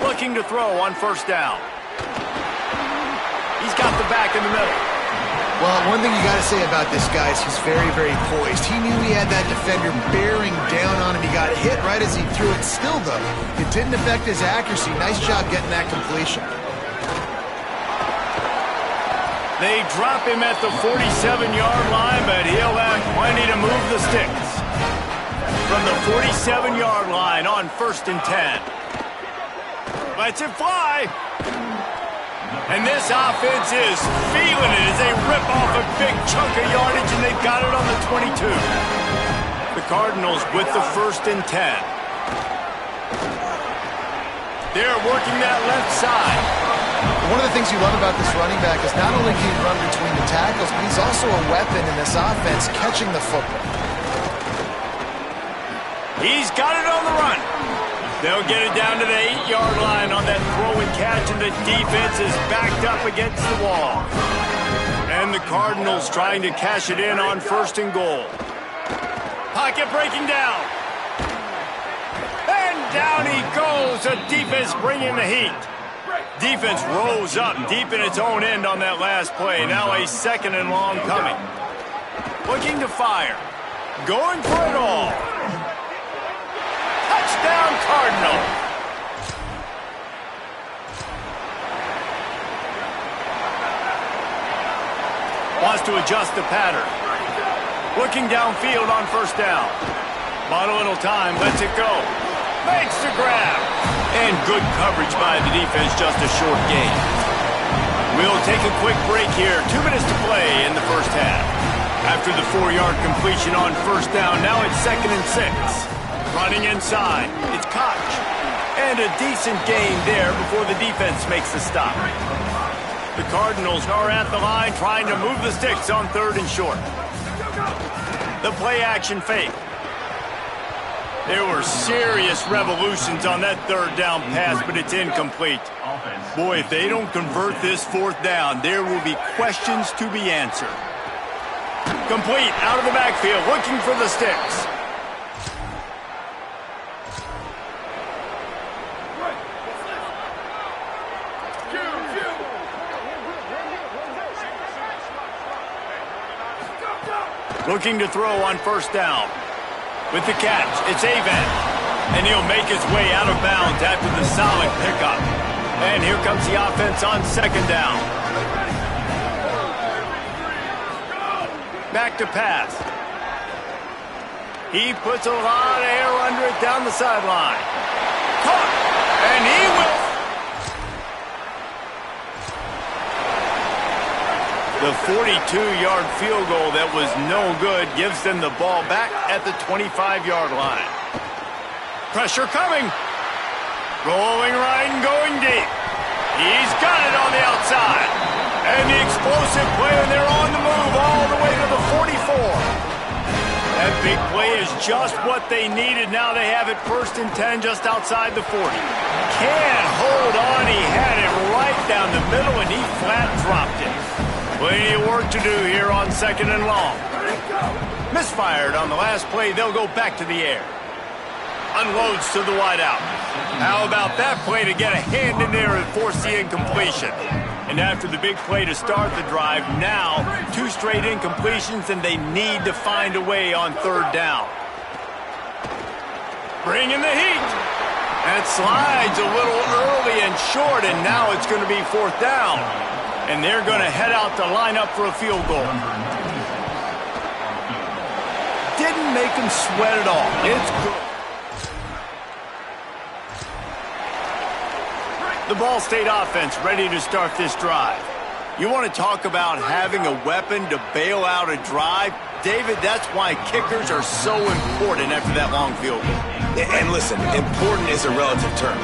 Looking to throw on first down. He's got the back in the middle. Well, one thing you got to say about this guy is he's very, very poised. He knew he had that defender bearing down on him. He got hit right as he threw it. Still, though, it didn't affect his accuracy. Nice job getting that completion. They drop him at the 47-yard line, but he'll have plenty to move the sticks. from the 47-yard line on 1st and 10. Lets it fly. And this offense is feeling it as they rip off a big chunk of yardage, and they've got it on the 22. The Cardinals with the 1st and 10. They're working that left side. One of the things you love about this running back is not only can he run between the tackles, but he's also a weapon in this offense catching the football. He's got it on the run. They'll get it down to the 8-yard line on that throw and catch, and the defense is backed up against the wall. And the Cardinals trying to cash it in on 1st and goal. Pocket breaking down. And down he goes. The defense bringing the heat. Defense rose up deep in its own end on that last play. Now a 2nd and long coming. Looking to fire. Going for it all. Touchdown, Cardinal. Wants to adjust the pattern. Looking downfield on 1st down. Bought a little time, lets it go. Makes the grab. And good coverage by the defense, just a short gain. We'll take a quick break here. 2 minutes to play in the 1st half. After the 4-yard completion on 1st down, now it's 2nd and 6. Running inside, it's Koch. And a decent gain there before the defense makes the stop. The Cardinals are at the line trying to move the sticks on 3rd and short. The play action fake. There were serious revolutions on that 3rd down pass, but it's incomplete. Boy, if they don't convert this 4th down, there will be questions to be answered. Complete out of the backfield, looking for the sticks. Looking to throw on 1st down. With the catch, it's Avent. And he'll make his way out of bounds after the solid pickup. And here comes the offense on 2nd down. Back to pass. He puts a lot of air under it down the sideline. Caught. And he will. The 42-yard field goal that was no good gives them the ball back at the 25-yard line. Pressure coming. Rolling right and going deep. He's got it on the outside. And the explosive play, and they're on the move all the way to the 44. That big play is just what they needed. Now they have it 1st and 10 just outside the 40. Can't hold on. He had it right down the middle, and he flat dropped it. Plenty of work to do here on 2nd and long. Misfired on the last play. They'll go back to the air. Unloads to the wideout. How about that play to get a hand in there and force the incompletion? And after the big play to start the drive, now 2 straight incompletions, and they need to find a way on 3rd down. Bringing the heat. That slides a little early and short, and now it's going to be 4th down. And they're going to head out to line up for a field goal. Didn't make them sweat at all. It's good. The Ball State offense ready to start this drive. You want to talk about having a weapon to bail out a drive? David, that's why kickers are so important after that long field goal. And listen, important is a relative term.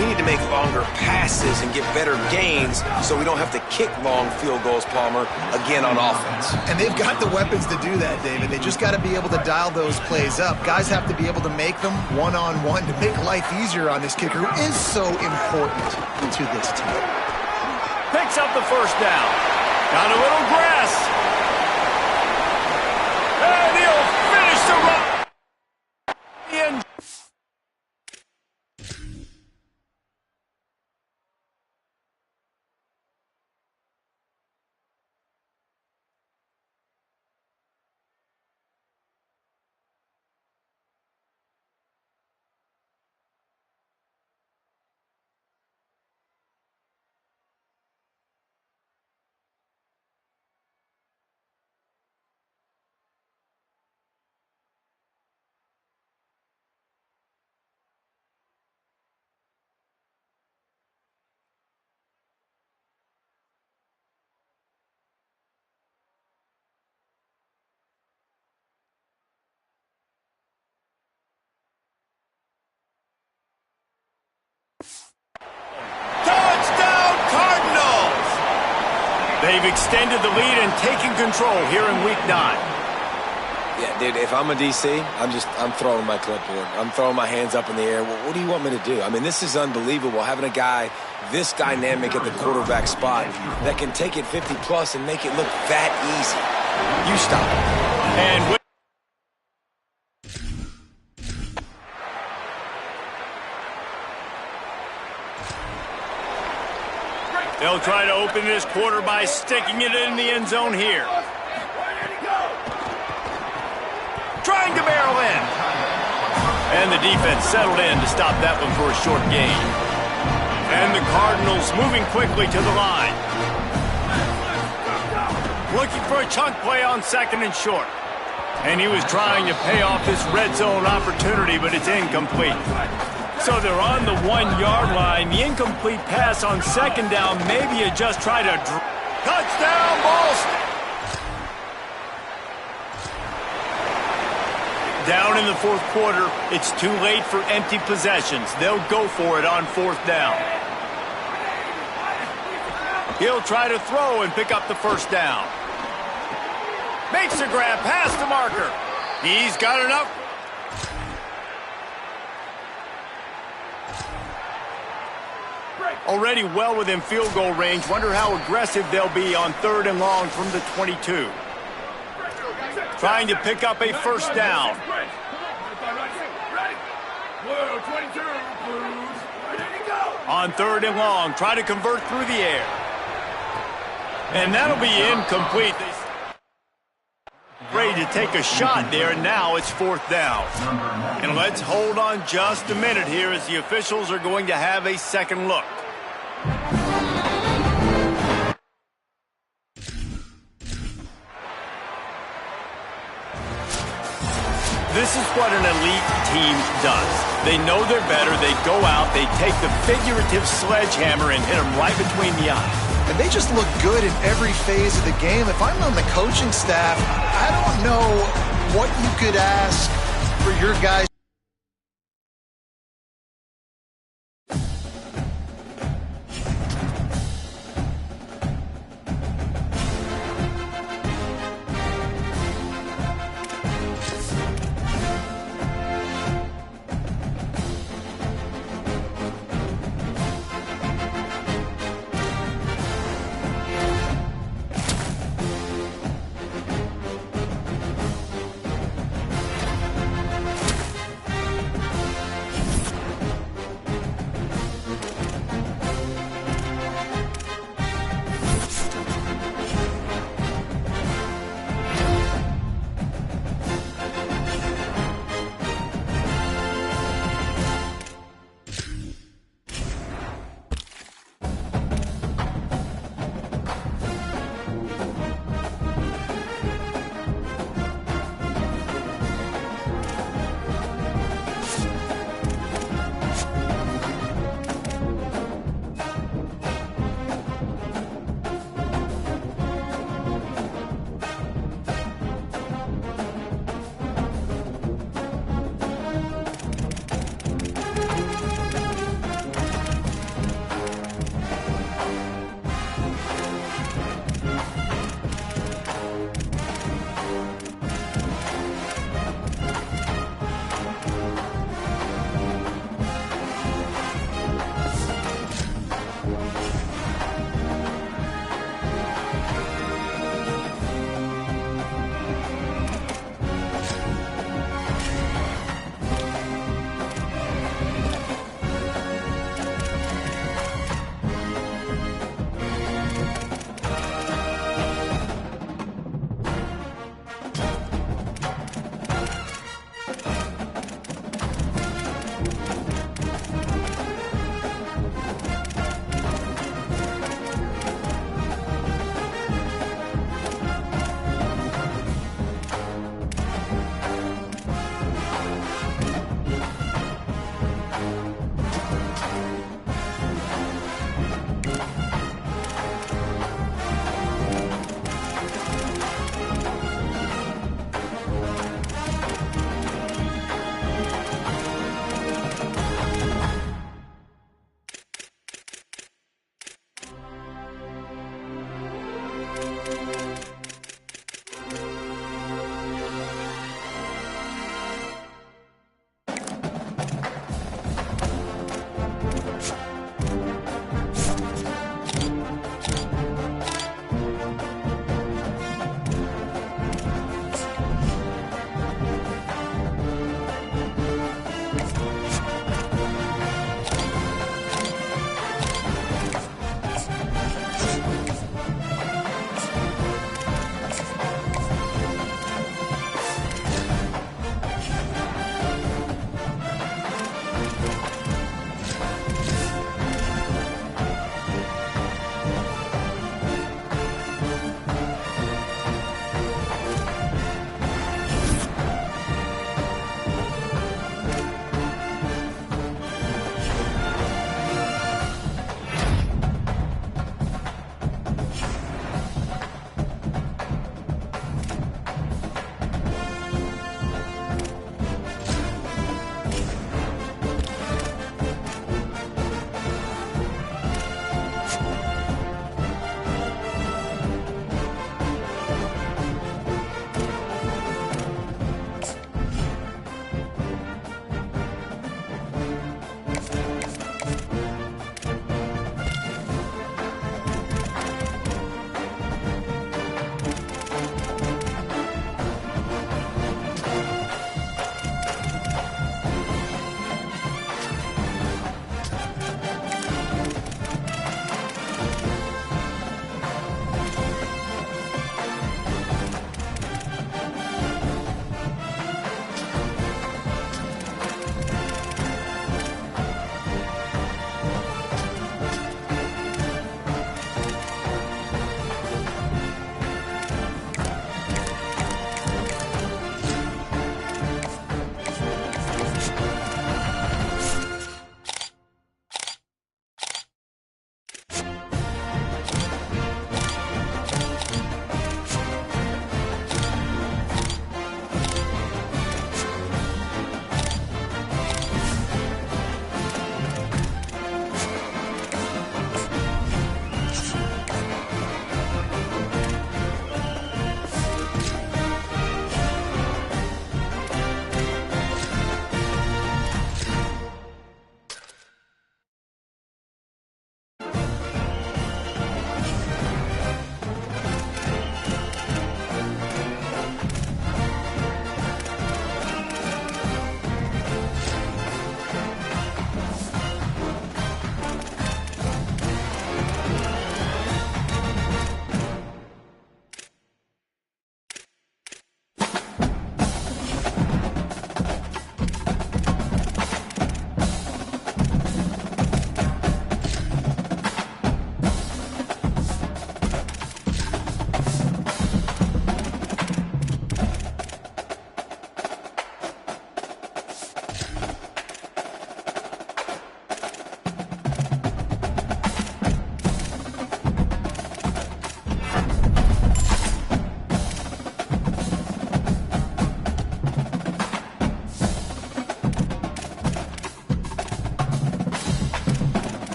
We need to make longer passes and get better gains so we don't have to kick long field goals, Palmer, again on offense. And they've got the weapons to do that, David. They just got to be able to dial those plays up. Guys have to be able to make them one-on-one to make life easier on this kicker, who is so important to this team. Picks up the 1st down. Got a little grass. And he'll finish the run. They've extended the lead and taken control here in Week 9. Yeah, dude, if I'm a DC, I'm throwing my clipboard. I'm throwing my hands up in the air. What do you want me to do? I mean, this is unbelievable, having a guy this dynamic at the quarterback spot that can take it 50-plus and make it look that easy. You stop it. And they'll try to open this quarter by sticking it in the end zone here. Trying to barrel in. And the defense settled in to stop that one for a short gain. And the Cardinals moving quickly to the line. Looking for a chunk play on second and short. And he was trying to pay off this red zone opportunity, but it's incomplete. So they're on the 1-yard line. The incomplete pass on second down. Maybe you just try to... Touchdown, Boston! Down in the fourth quarter, it's too late for empty possessions. They'll go for it on fourth down. He'll try to throw and pick up the first down. Makes a grab past the marker. He's got enough. Already well within field goal range. Wonder how aggressive they'll be on third and long from the 22. Trying to pick up a first down. On third and long, try to convert through the air. And that'll be incomplete. Ready to take a shot there, and now it's fourth down. And let's hold on just a minute here as the officials are going to have a second look. This is what an elite team does. They know they're better. They go out. They take the figurative sledgehammer and hit them right between the eyes. And they just look good in every phase of the game. If I'm on the coaching staff, I don't know what you could ask for your guys.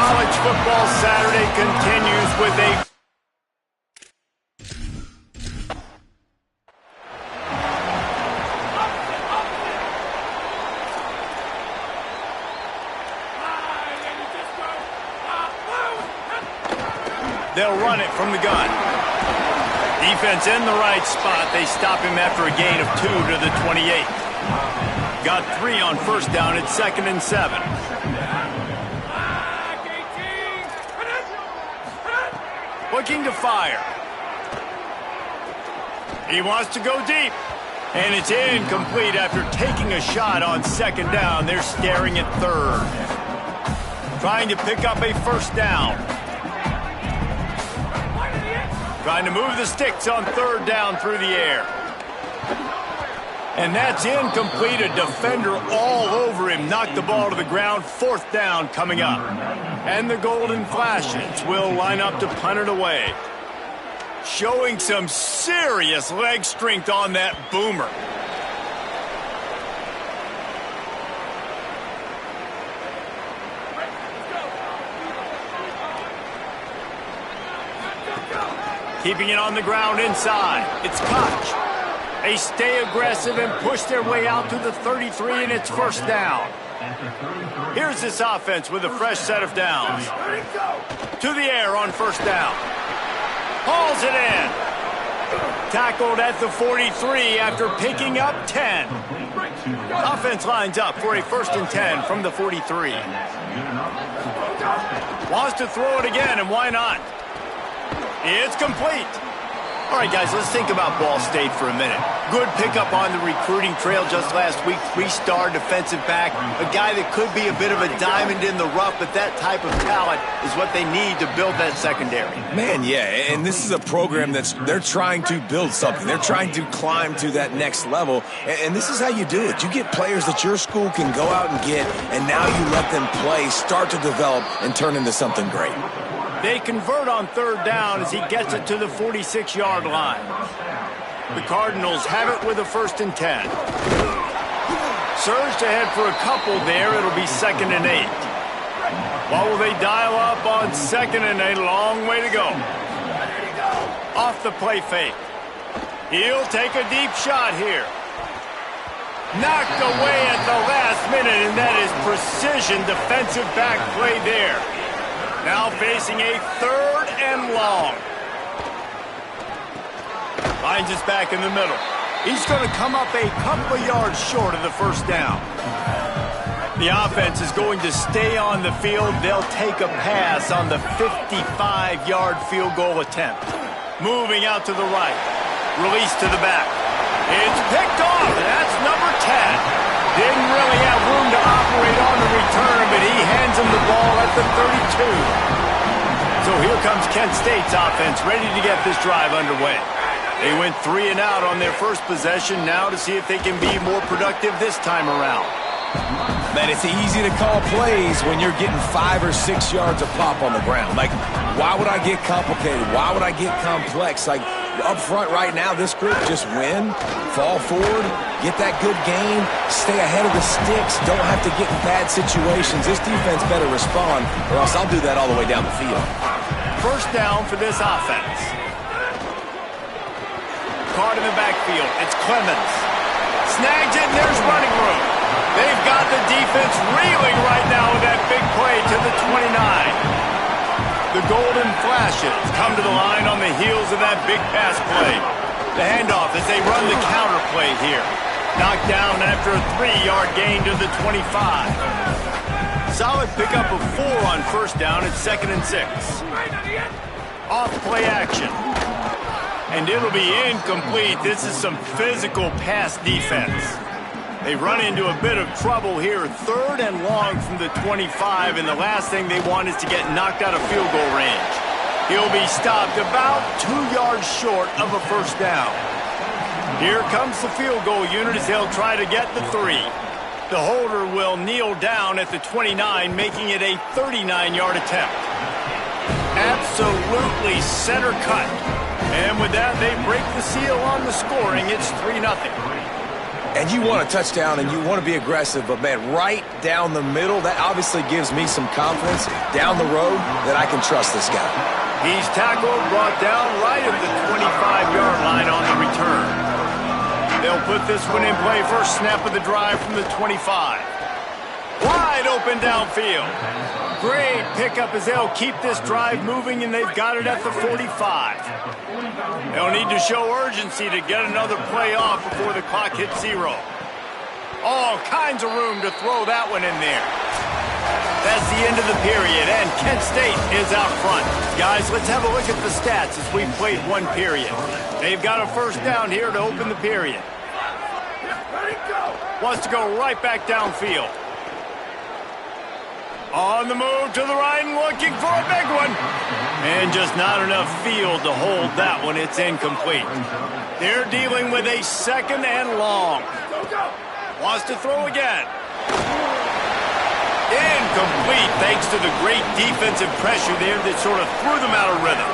College football Saturday continues with a they'll run it from the gun. Defense in the right spot. They stop him after a gain of 2 to the 28. Got 3 on first down. It's 2nd and 7. Looking to fire. He wants to go deep. And it's incomplete after taking a shot on 2nd down. They're staring at 3rd. Trying to pick up a first down. Trying to move the sticks on 3rd down through the air. And that's incomplete. A defender all over him. Knocked the ball to the ground. 4th down coming up. And the Golden Flashes will line up to punt it away. Showing some serious leg strength on that boomer. Keeping it on the ground inside. It's Koch. They stay aggressive and push their way out to the 33, and it's first down. Here's this offense with a fresh set of downs. To the air on first down. Hauls it in. Tackled at the 43 after picking up 10. Offense lines up for a 1st and 10 from the 43. Wants to throw it again, and why not? It's complete. All right, guys, let's think about Ball State for a minute. Good pickup on the recruiting trail just last week. 3-star defensive back. A guy that could be a bit of a diamond in the rough, but that type of talent is what they need to build that secondary. Man, yeah, and this is a program they're trying to build something. They're trying to climb to that next level, and this is how you do it. You get players that your school can go out and get, and now you let them play, start to develop, and turn into something great. They convert on 3rd down as he gets it to the 46-yard line. The Cardinals have it with a 1st and 10. Surged ahead for a couple there. It'll be 2nd and 8. What will they dial up on 2nd and 8? Long way to go. Off the play fake. He'll take a deep shot here. Knocked away at the last minute, and that is precision defensive back play there. Now facing a 3rd and long. Finds us back in the middle. He's going to come up a couple of yards short of the first down. The offense is going to stay on the field. They'll take a pass on the 55-yard field goal attempt. Moving out to the right. Release to the back. It's picked off, and that's number 10. Didn't really have room to operate on the return, but he hands him the ball at the 32. So here comes Kent State's offense, ready to get this drive underway. They went 3 and out on their first possession, now to see if they can be more productive this time around. Man, it's easy to call plays when you're getting 5 or 6 yards of pop on the ground. Like, why would I get complicated? Why would I get complex? Like, up front right now, this group just win, fall forward, get that good gain, stay ahead of the sticks, don't have to get in bad situations. This defense better respond, or else I'll do that all the way down the field. First down for this offense. Card in the backfield. It's Clemens. Snags it, and there's running room. They've got the defense reeling right now with that big play to the 29. The Golden Flashes come to the line on the heels of that big pass play. The handoff as they run the counter play here. Knocked down after a 3-yard gain to the 25. Solid pickup of 4 on first down. It's 2nd and 6. Off play action. And it'll be incomplete. This is some physical pass defense. They run into a bit of trouble here. 3rd and long from the 25, and the last thing they want is to get knocked out of field goal range. He'll be stopped about 2 yards short of a first down. Here comes the field goal unit as they'll try to get the 3. The holder will kneel down at the 29, making it a 39-yard attempt. Absolutely center cut. And with that, they break the seal on the scoring. It's 3-0. And you want a touchdown and you want to be aggressive, but, man, right down the middle, that obviously gives me some confidence down the road that I can trust this guy. He's tackled, brought down right at the 25-yard line on the return. They'll put this one in play first snap of the drive from the 25. Wide open downfield. Great pickup as they'll keep this drive moving, and they've got it at the 45. They'll need to show urgency to get another play off before the clock hits 0. All kinds of room to throw that one in there. That's the end of the period, and Kent State is out front. Guys, let's have a look at the stats as we've played one period. They've got a first down here to open the period. Wants to go right back downfield. On the move to the right and looking for a big one. And just not enough field to hold that one. It's incomplete. They're dealing with a second and long. Wants to throw again. Incomplete thanks to the great defensive pressure there that sort of threw them out of rhythm.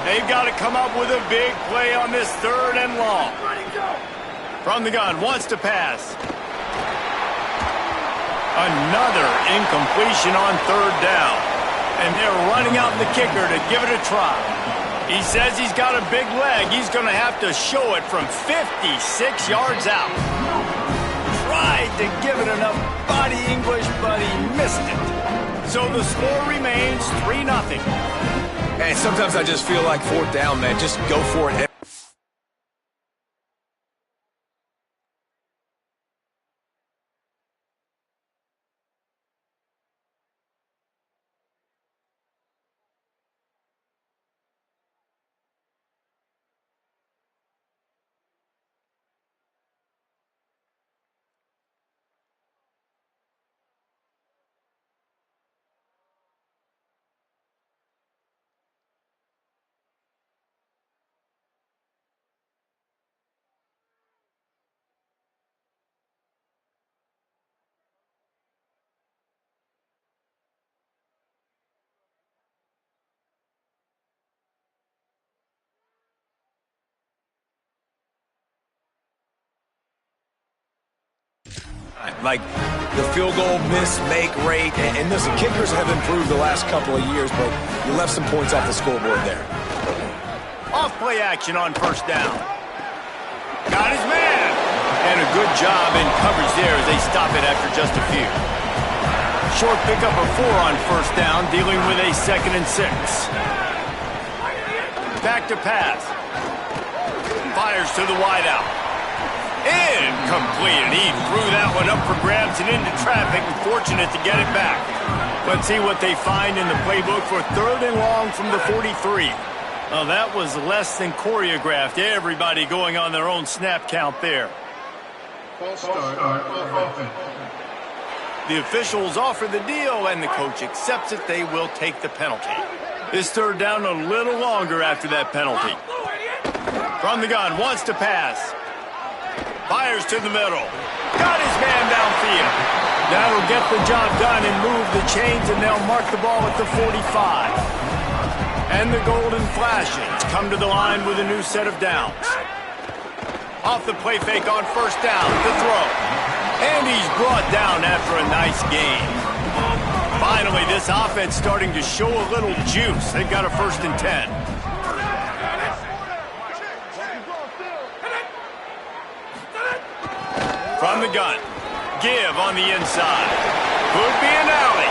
They've got to come up with a big play on this third and long. From the gun, wants to pass. Another incompletion on third down. And they're running out the kicker to give it a try. He says he's got a big leg. He's going to have to show it from 56 yards out. Tried to give it enough body English, but he missed it. So the score remains 3-0. And sometimes I just feel like fourth down, man. Just go for it. Like the field goal miss-make rate, and listen, kickers have improved the last couple of years, but you left some points off the scoreboard there. Off play action on first down. Got his man. And a good job in coverage there as they stop it after just a few. Short pickup of 4 on first down, dealing with a 2nd and 6. Back to pass. Fires to the wideout. Incomplete, and he threw that one up for grabs and into traffic, and fortunate to get it back. Let's see what they find in the playbook for third and long from the 43. Well, that was less than choreographed. Everybody going on their own snap count there. The officials offer the deal, and the coach accepts it. They will take the penalty. This third down a little longer after that penalty. From the gun, wants to pass. Fires to the middle. Got his man downfield. That'll get the job done and move the chains, and they'll mark the ball at the 45. And the golden flashes come to the line with a new set of downs. Off the play fake on first down, the throw. And he's brought down after a nice gain. Finally, this offense starting to show a little juice. They've got a 1st and 10. From the gun, give on the inside. Could be an alley.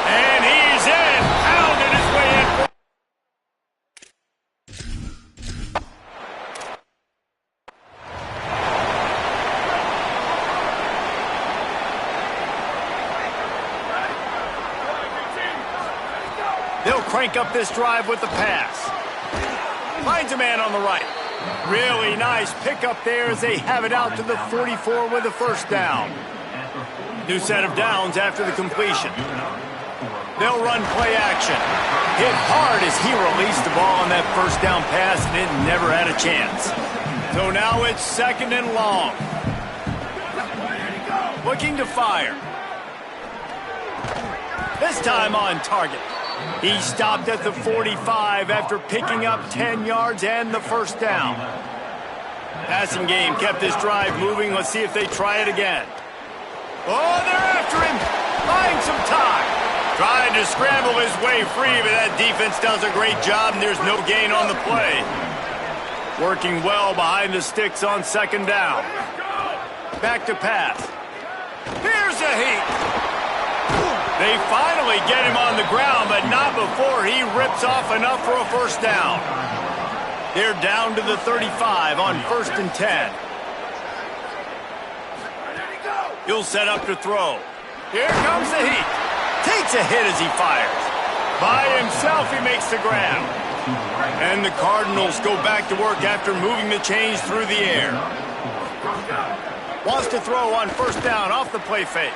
And he's in. Pounded his way in. They'll crank up this drive with the pass. Finds a man on the right. Really nice pickup there as they have it out to the 44 with a first down. New set of downs after the completion. They'll run play action. Hit hard as he released the ball on that first down pass, and it never had a chance. So now it's 2nd and long. Looking to fire. This time on target. He stopped at the 45 after picking up 10 yards and the first down. Passing game kept this drive moving. Let's see if they try it again. Oh, they're after him. Buying some time. Trying to scramble his way free, but that defense does a great job, and there's no gain on the play. Working well behind the sticks on second down. Back to pass. Here's a heat. They finally get him on the ground, but not before he rips off enough for a first down. They're down to the 35 on 1st and 10. He'll set up to throw. Here comes the heat. Takes a hit as he fires. By himself, he makes the grab. And the Cardinals go back to work after moving the chains through the air. Wants to throw on first down off the play fake.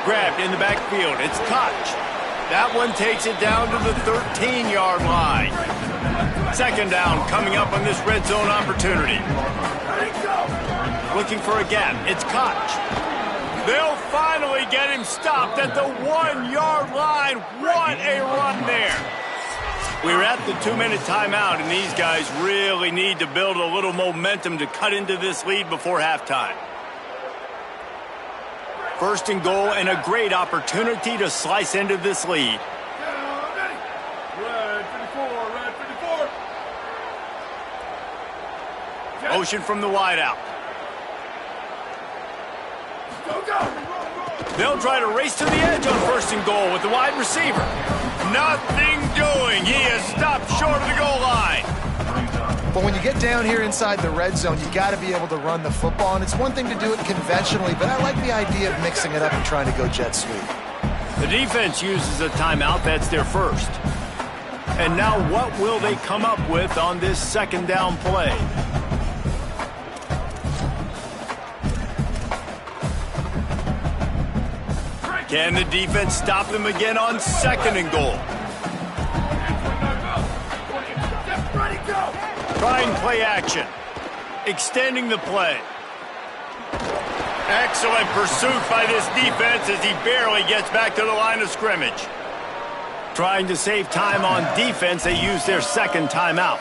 Grabbed in the backfield. It's Koch. That one takes it down to the 13-yard line. Second down coming up on this red zone opportunity. Looking for a gap. It's Koch. They'll finally get him stopped at the 1-yard line. What a run there. We're at the 2-minute timeout, and these guys really need to build a little momentum to cut into this lead before halftime. First and goal, and a great opportunity to slice into this lead. Red 54, red 54. Motion from the wideout. Go, go. They'll try to race to the edge on first and goal with the wide receiver. Nothing doing. He is stopped short of the goal line. But when you get down here inside the red zone, you got to be able to run the football. And it's one thing to do it conventionally, but I like the idea of mixing it up and trying to go jet sweep. The defense uses a timeout. That's their first. And now what will they come up with on this second down play? Can the defense stop them again on second and goal? Trying play action. Extending the play. Excellent pursuit by this defense as he barely gets back to the line of scrimmage. Trying to save time on defense, they use their second timeout.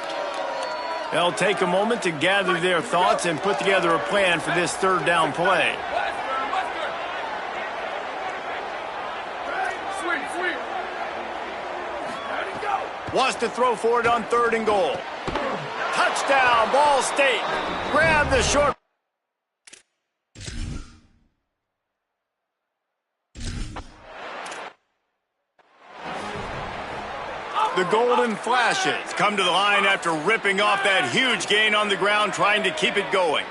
They'll take a moment to gather their thoughts and put together a plan for this third down play. Wants to throw for it on third and goal. Touchdown, Ball State. Grab the short. The Golden Flashes come to the line after ripping off that huge gain on the ground, trying to keep it going.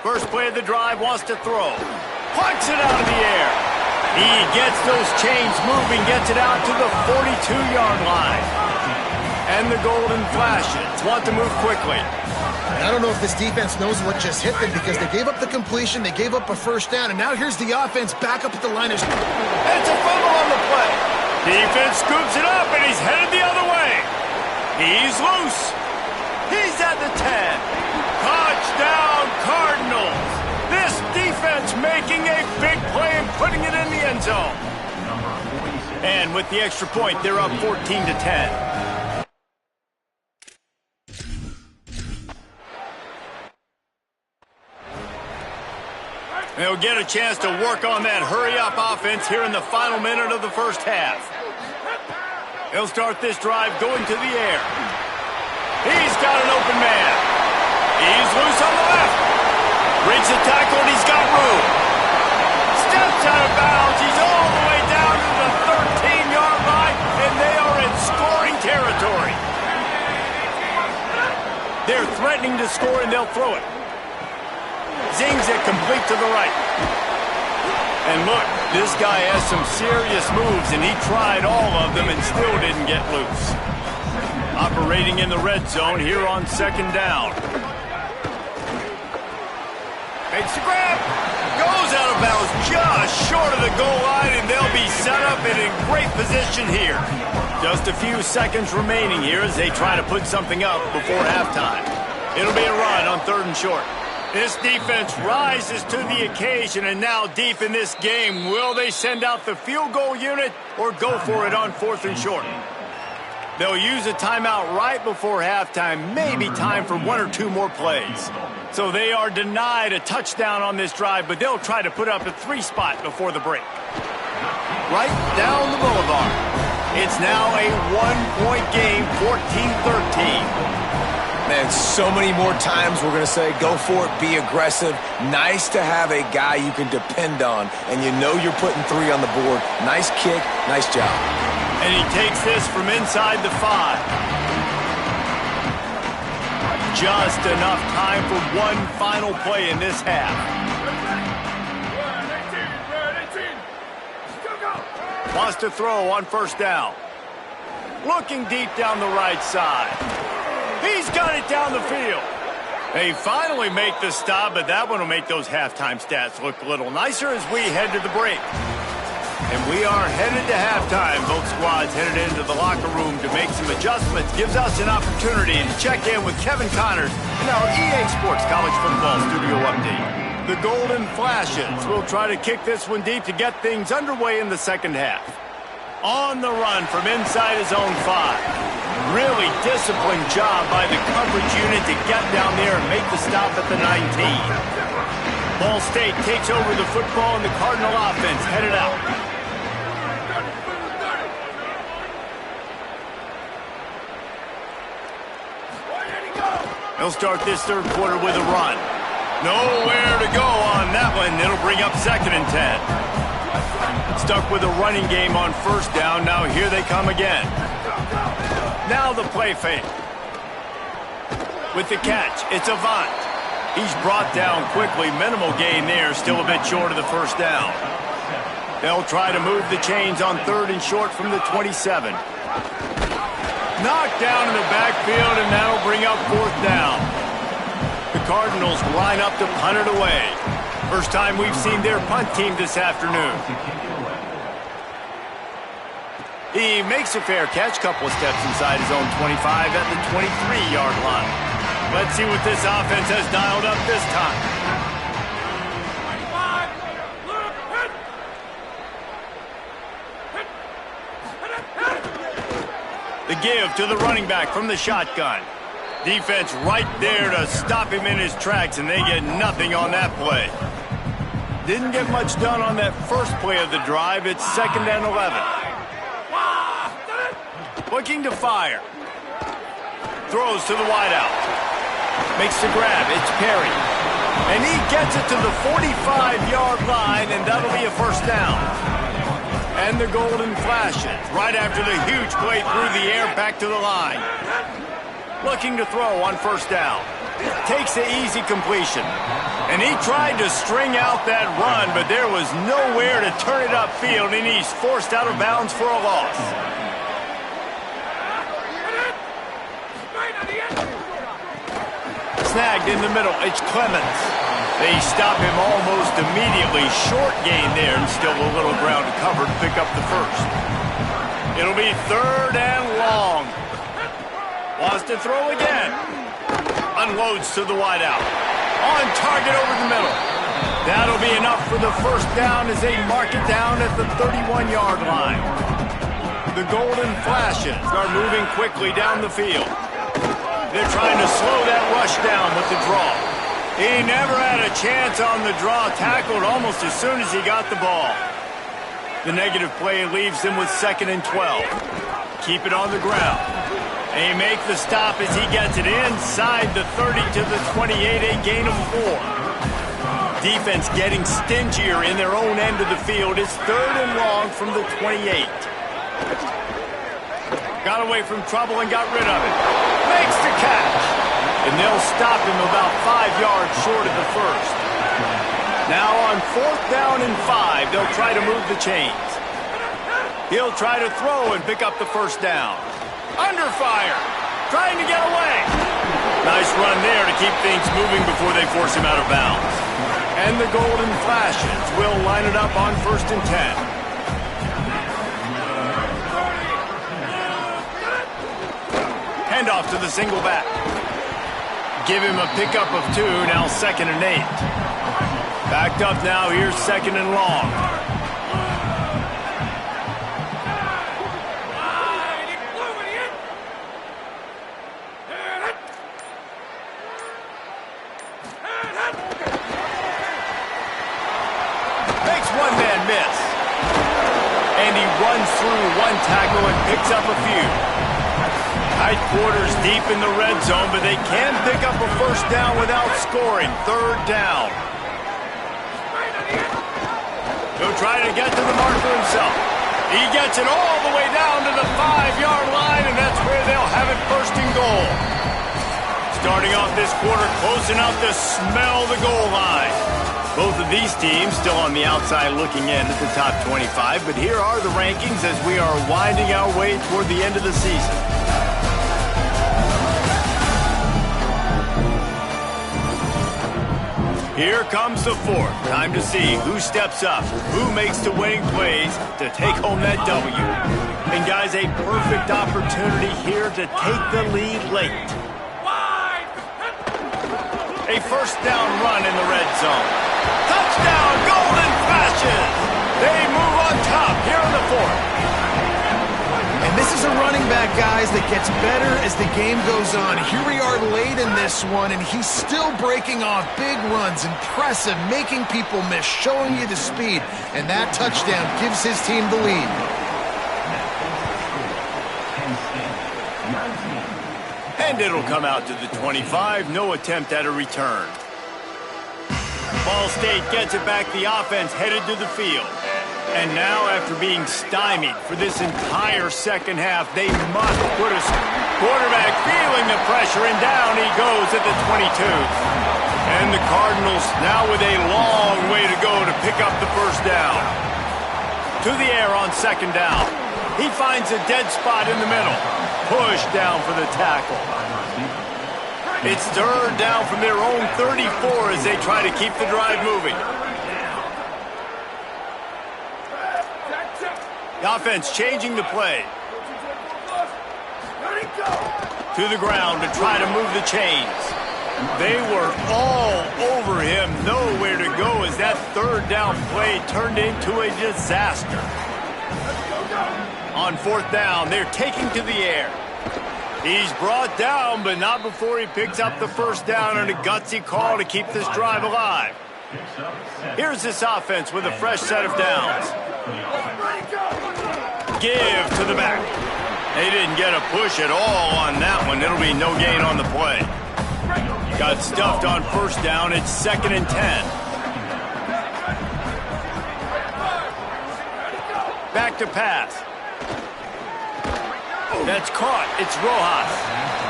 First play of the drive, wants to throw. Punts it out of the air. He gets those chains moving, gets it out to the 42-yard line. And the Golden Flashes want to move quickly. I don't know if this defense knows what just hit them because they gave up the completion, they gave up a first down, and now here's the offense back up at the line of... It's a fumble on the play. Defense scoops it up, and he's headed the other way. He's loose. He's at the 10. Touchdown, Cardinals. This defense making a big play and putting it in the end zone. And with the extra point, they're up 14-10. They'll get a chance to work on that hurry-up offense here in the final minute of the first half. He'll start this drive going to the air. He's got an open man. He's loose on the left. Breaks the tackle, and he's got room. Steps out of bounds. He's all the way down to the 13-yard line, and they are in scoring territory. They're threatening to score, and they'll throw it. Zings it complete to the right. And look, this guy has some serious moves, and he tried all of them and still didn't get loose. Operating in the red zone here on second down. Makes the grab. Goes out of bounds just short of the goal line, and they'll be set up and in great position here. Just a few seconds remaining here as they try to put something up before halftime. It'll be a run on third and short. This defense rises to the occasion, and now deep in this game, will they send out the field goal unit or go for it on fourth and short? They'll use a timeout right before halftime, maybe time for 1 or 2 more plays. So they are denied a touchdown on this drive, but they'll try to put up a 3 spot before the break. Right down the boulevard. It's now a 1-point game, 14-13. Man, so many more times we're going to say, go for it, be aggressive. Nice to have a guy you can depend on, and you know you're putting 3 on the board. Nice kick, nice job. And he takes this from inside the 5. Just enough time for one final play in this half. Wants to throw on first down. Looking deep down the right side. He's got it down the field. They finally make the stop, but that one will make those halftime stats look a little nicer as we head to the break. And we are headed to halftime. Both squads headed into the locker room to make some adjustments. Gives us an opportunity to check in with Kevin Connors in our EA Sports College Football Studio Update. The Golden Flashes will try to kick this one deep to get things underway in the second half. On the run from inside his own 5. Really disciplined job by the coverage unit to get down there and make the stop at the 19. Ball State takes over the football and the Cardinal offense headed out. He'll start this third quarter with a run. Nowhere to go on that one. It'll bring up 2nd and 10. Stuck with a running game on first down. Now here they come again. Now the play fake. With the catch, it's Avant. He's brought down quickly. Minimal gain there. Still a bit short of the first down. They'll try to move the chains on 3rd and short from the 27. Knocked down in the backfield, and that'll bring up 4th down. The Cardinals line up to punt it away. First time we've seen their punt team this afternoon. He makes a fair catch, couple of steps inside his own 25 at the 23-yard line. Let's see what this offense has dialed up this time. The give to the running back from the shotgun. Defense right there to stop him in his tracks, and they get nothing on that play. Didn't get much done on that first play of the drive. It's 2nd and 11. Looking to fire. Throws to the wideout. Makes the grab. It's Perry. And he gets it to the 45-yard line, and that'll be a first down. And the Golden Flashes right after the huge play through the air back to the line. Looking to throw on first down. Takes the easy completion. And he tried to string out that run, but there was nowhere to turn it upfield, and he's forced out of bounds for a loss. Snagged in the middle. It's Clemens. They stop him almost immediately. Short gain there, and still a little ground to cover to pick up the first. It'll be 3rd and long. Wants to throw again. Unloads to the wideout. On target over the middle. That'll be enough for the first down as they mark it down at the 31-yard line. The Golden Flashes are moving quickly down the field. They're trying to slow that rush down with the draw. He never had a chance on the draw, tackled almost as soon as he got the ball. The negative play leaves him with 2nd and 12. Keep it on the ground. They make the stop as he gets it inside the 30 to the 28, a gain of 4. Defense getting stingier in their own end of the field. It's 3rd and long from the 28. Got away from trouble and got rid of it. Makes the catch. And they'll stop him about 5 yards short of the first. Now on 4th down and 5, they'll try to move the chains. He'll try to throw and pick up the first down. Under fire. Trying to get away. Nice run there to keep things moving before they force him out of bounds. And the Golden Flashes will line it up on 1st and 10. Handoff to the single back. Give him a pickup of 2, now 2nd and 8. Backed up now, here's 2nd and long. Makes one man miss. And he runs through one tackle and picks up a few. Tight quarters deep in the red zone, but they can pick up a first down without scoring. Third down. He'll try to get to the marker himself. He gets it all the way down to the 5-yard line, and that's where they'll have it first and goal. Starting off this quarter close enough to smell the goal line. Both of these teams still on the outside looking in at the top 25, but here are the rankings as we are winding our way toward the end of the season. Here comes the fourth. Time to see who steps up, who makes the winning plays to take home that W. And guys, a perfect opportunity here to take the lead late. A first down run in the red zone. Touchdown, Golden Flashes! They move on top here in the fourth. And this is a running back, guys, that gets better as the game goes on. Here we are late in this one, and he's still breaking off big runs. Impressive, making people miss, showing you the speed. And that touchdown gives his team the lead. And it'll come out to the 25. No attempt at a return. Ball State gets it back. The offense headed to the field. And now, after being stymied for this entire second half, they must put a quarterback feeling the pressure, and down he goes at the 22. And the Cardinals now with a long way to go to pick up the first down. To the air on second down. He finds a dead spot in the middle. Push down for the tackle. It's third down from their own 34 as they try to keep the drive moving. The offense changing the play. To the ground to try to move the chains. They were all over him. Nowhere to go as that third down play turned into a disaster. On fourth down, they're taking to the air. He's brought down, but not before he picks up the first down and a gutsy call to keep this drive alive. Here's this offense with a fresh set of downs. Give to the back. They didn't get a push at all on that one. It'll be no gain on the play. Got stuffed on first down. It's 2nd and 10. Back to pass. That's caught. It's Rojas.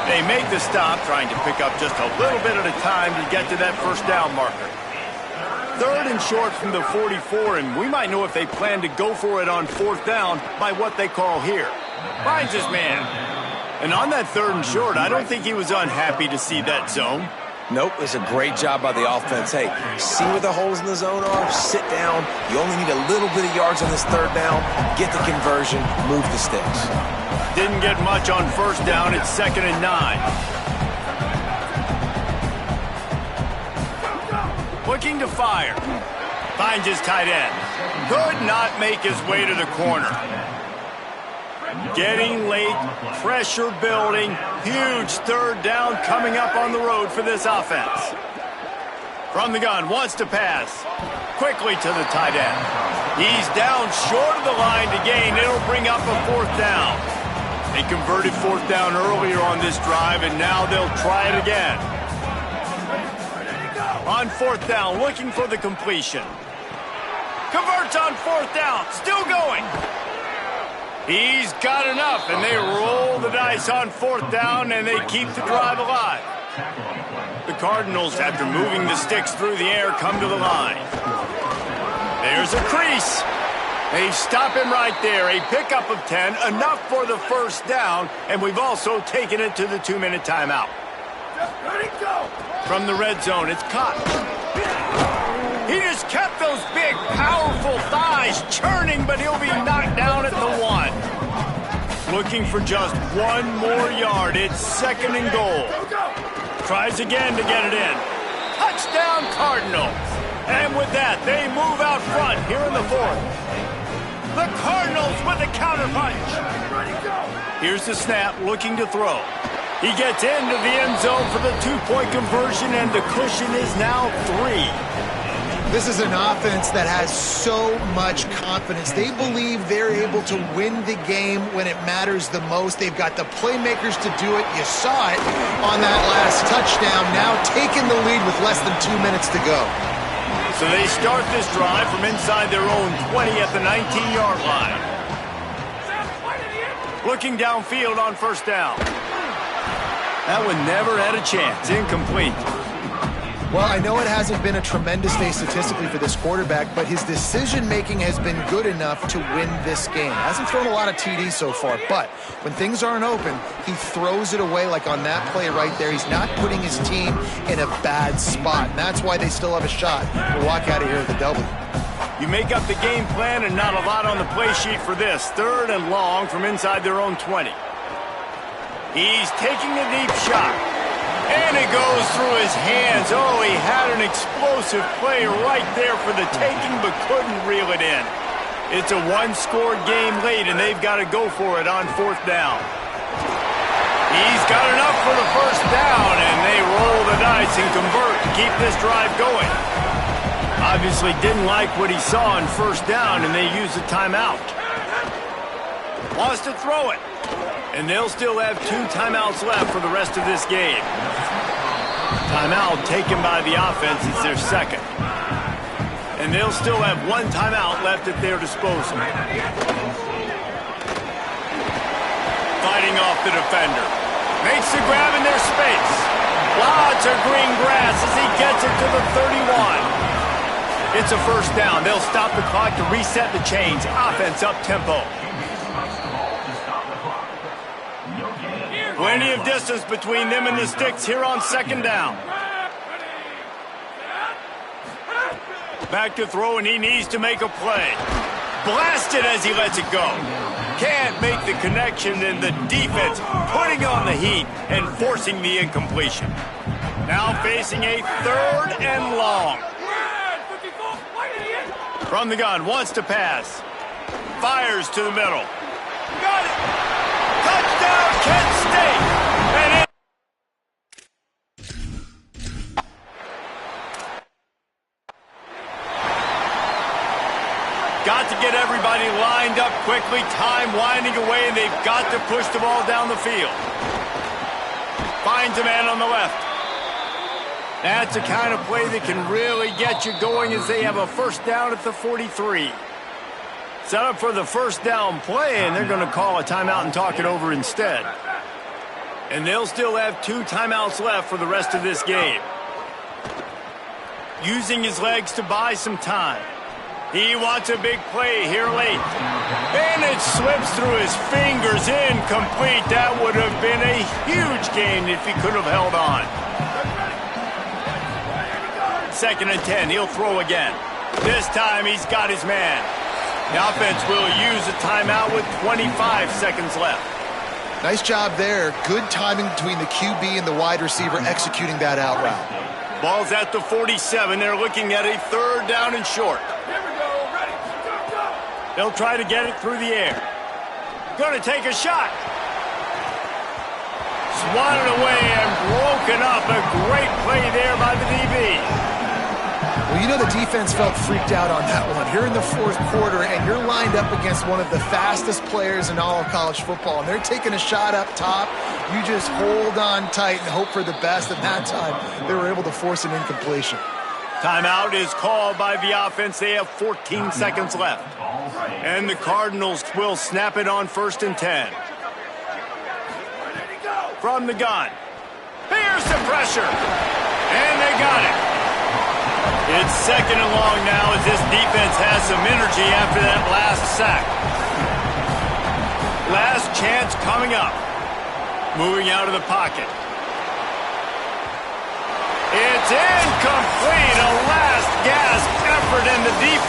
They make the stop, trying to pick up just a little bit at a time to get to that first down marker. Third and short from the 44, and we might know if they plan to go for it on fourth down by what they call here. Finds his man. And on that third and short, I don't think he was unhappy to see that zone. Nope, it's a great job by the offense. Hey, see where the holes in the zone are? Sit down. You only need a little bit of yards on this third down. Get the conversion. Move the sticks. Didn't get much on first down. It's 2nd and 9. Looking to fire. Finds his tight end. Could not make his way to the corner. Getting late, pressure building, huge third down coming up on the road for this offense. From the gun, wants to pass. Quickly to the tight end. He's down short of the line to gain. It'll bring up a fourth down. They converted fourth down earlier on this drive, and now they'll try it again. On fourth down, looking for the completion. Converts on fourth down, still going. He's got enough, and they roll the dice on fourth down, and they keep the drive alive. The Cardinals, after moving the sticks through the air, come to the line. There's a crease. They stop him right there. A pickup of 10, enough for the first down, and we've also taken it to the 2-minute timeout. From the red zone, it's caught. He just kept those big, powerful thighs churning, but he'll be knocked down at the 1. Looking for just one more yard. It's 2nd and goal. Tries again to get it in. Touchdown, Cardinals. And with that, they move out front here in the fourth. The Cardinals with a counterpunch. Here's the snap, looking to throw. He gets into the end zone for the 2-point conversion, and the cushion is now 3. This is an offense that has so much confidence. They believe they're able to win the game when it matters the most. They've got the playmakers to do it. You saw it on that last touchdown. Now taking the lead with less than 2 minutes to go. So they start this drive from inside their own 20 at the 19-yard line. Looking downfield on first down. That one never had a chance. Incomplete. Well, I know it hasn't been a tremendous day statistically for this quarterback, but his decision-making has been good enough to win this game. Hasn't thrown a lot of TDs so far, but when things aren't open, he throws it away like on that play right there. He's not putting his team in a bad spot, and that's why they still have a shot to walk out of here with a W. You make up the game plan and not a lot on the play sheet for this. 3rd and long from inside their own 20. He's taking a deep shot. And it goes through his hands. Oh, he had an explosive play right there for the taking, but couldn't reel it in. It's a one-score game late, and they've got to go for it on 4th down. He's got enough for the 1st down, and they roll the dice and convert to keep this drive going. Obviously didn't like what he saw on 1st down, and they use a timeout. Wants to throw it. And they'll still have 2 timeouts left for the rest of this game. Timeout taken by the offense is their 2nd. And they'll still have 1 timeout left at their disposal. Fighting off the defender. Makes the grab in their space. Lots of green grass as he gets it to the 31. It's a 1st down. They'll stop the clock to reset the chains. Offense up-tempo. Plenty of distance between them and the sticks here on 2nd down. Back to throw, and he needs to make a play. Blasted as he lets it go. Can't make the connection, and the defense putting on the heat and forcing the incompletion. Now facing a 3rd and long. From the gun, wants to pass. Fires to the middle. Got it! Touchdown, Kent State! And it got to get everybody lined up quickly, time winding away, and they've got to push the ball down the field. Finds a man on the left. That's the kind of play that can really get you going as they have a 1st down at the 43. Set up for the 1st down play, and they're going to call a timeout and talk it over instead. And they'll still have 2 timeouts left for the rest of this game. Using his legs to buy some time. He wants a big play here late. And it slips through his fingers, incomplete. That would have been a huge gain if he could have held on. 2nd and 10, he'll throw again. This time he's got his man. The offense will use a timeout with 25 seconds left. Nice job there. Good timing between the QB and the wide receiver executing that out route. Ball's at the 47. They're looking at a 3rd down and short. They'll try to get it through the air. Going to take a shot. Swatted away and broken up. A great play there by the DB. Well, you know the defense felt freaked out on that one. You're in the 4th quarter, and you're lined up against one of the fastest players in all of college football, and they're taking a shot up top. You just hold on tight and hope for the best, and that time they were able to force an incompletion. Timeout is called by the offense. They have 14 seconds left. And the Cardinals will snap it on 1st and 10. From the gun. Here's the pressure. And they got it. It's 2nd and long now as this defense has some energy after that last sack. Last chance coming up. Moving out of the pocket. It's incomplete. A last gasp effort in the defense.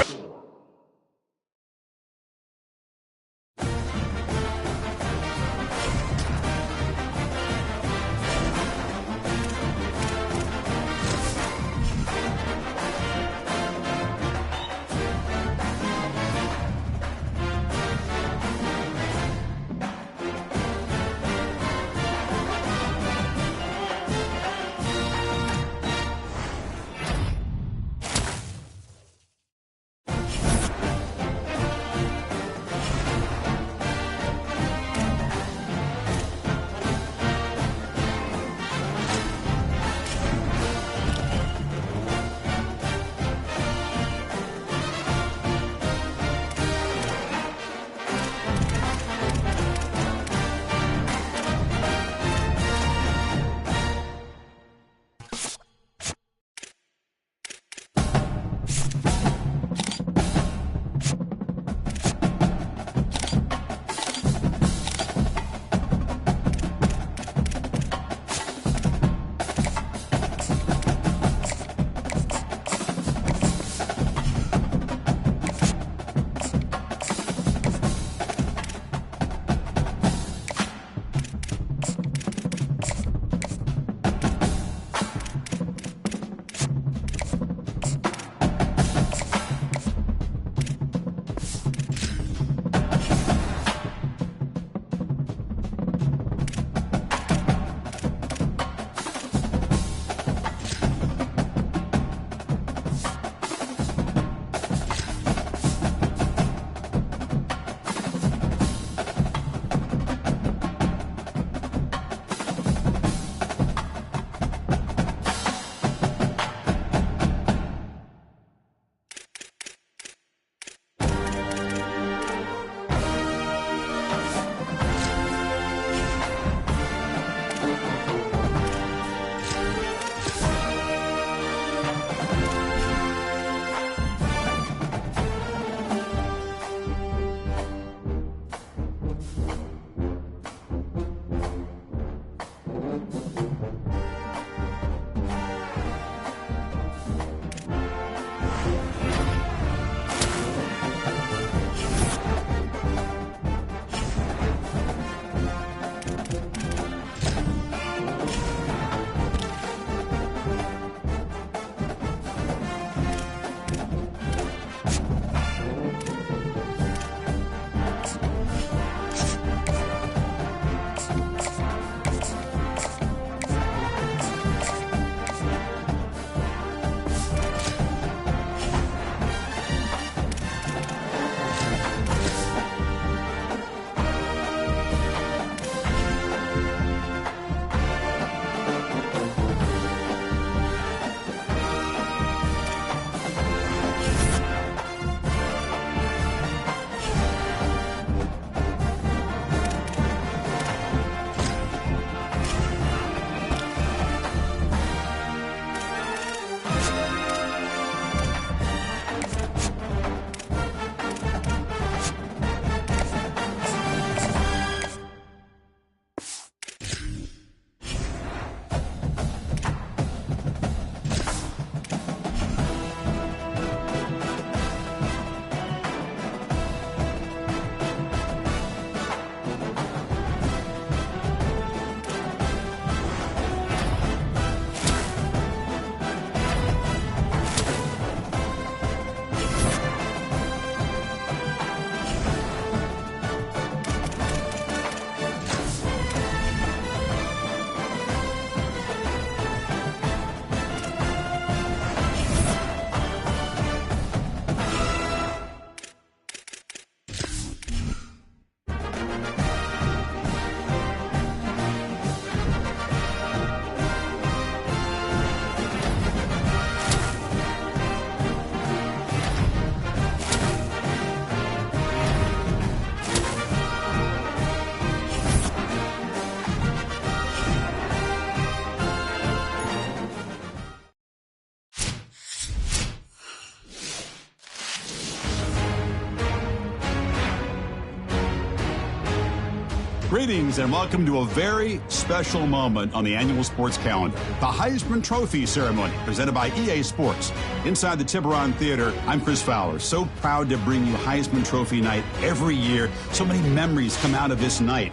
Greetings and welcome to a very special moment on the annual sports calendar. The Heisman Trophy ceremony presented by EA Sports. Inside the Tiburon Theater, I'm Chris Fowler. So proud to bring you Heisman Trophy night every year. So many memories come out of this night.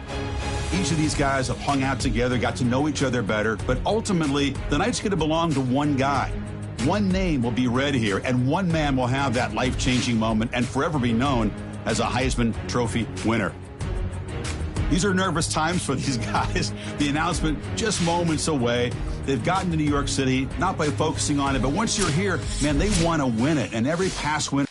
Each of these guys have hung out together, got to know each other better, but ultimately, the night's going to belong to one guy. One name will be read here, and one man will have that life-changing moment and forever be known as a Heisman Trophy winner. These are nervous times for these guys. The announcement just moments away. They've gotten to New York City, not by focusing on it, but once you're here, man, they want to win it. And every past winner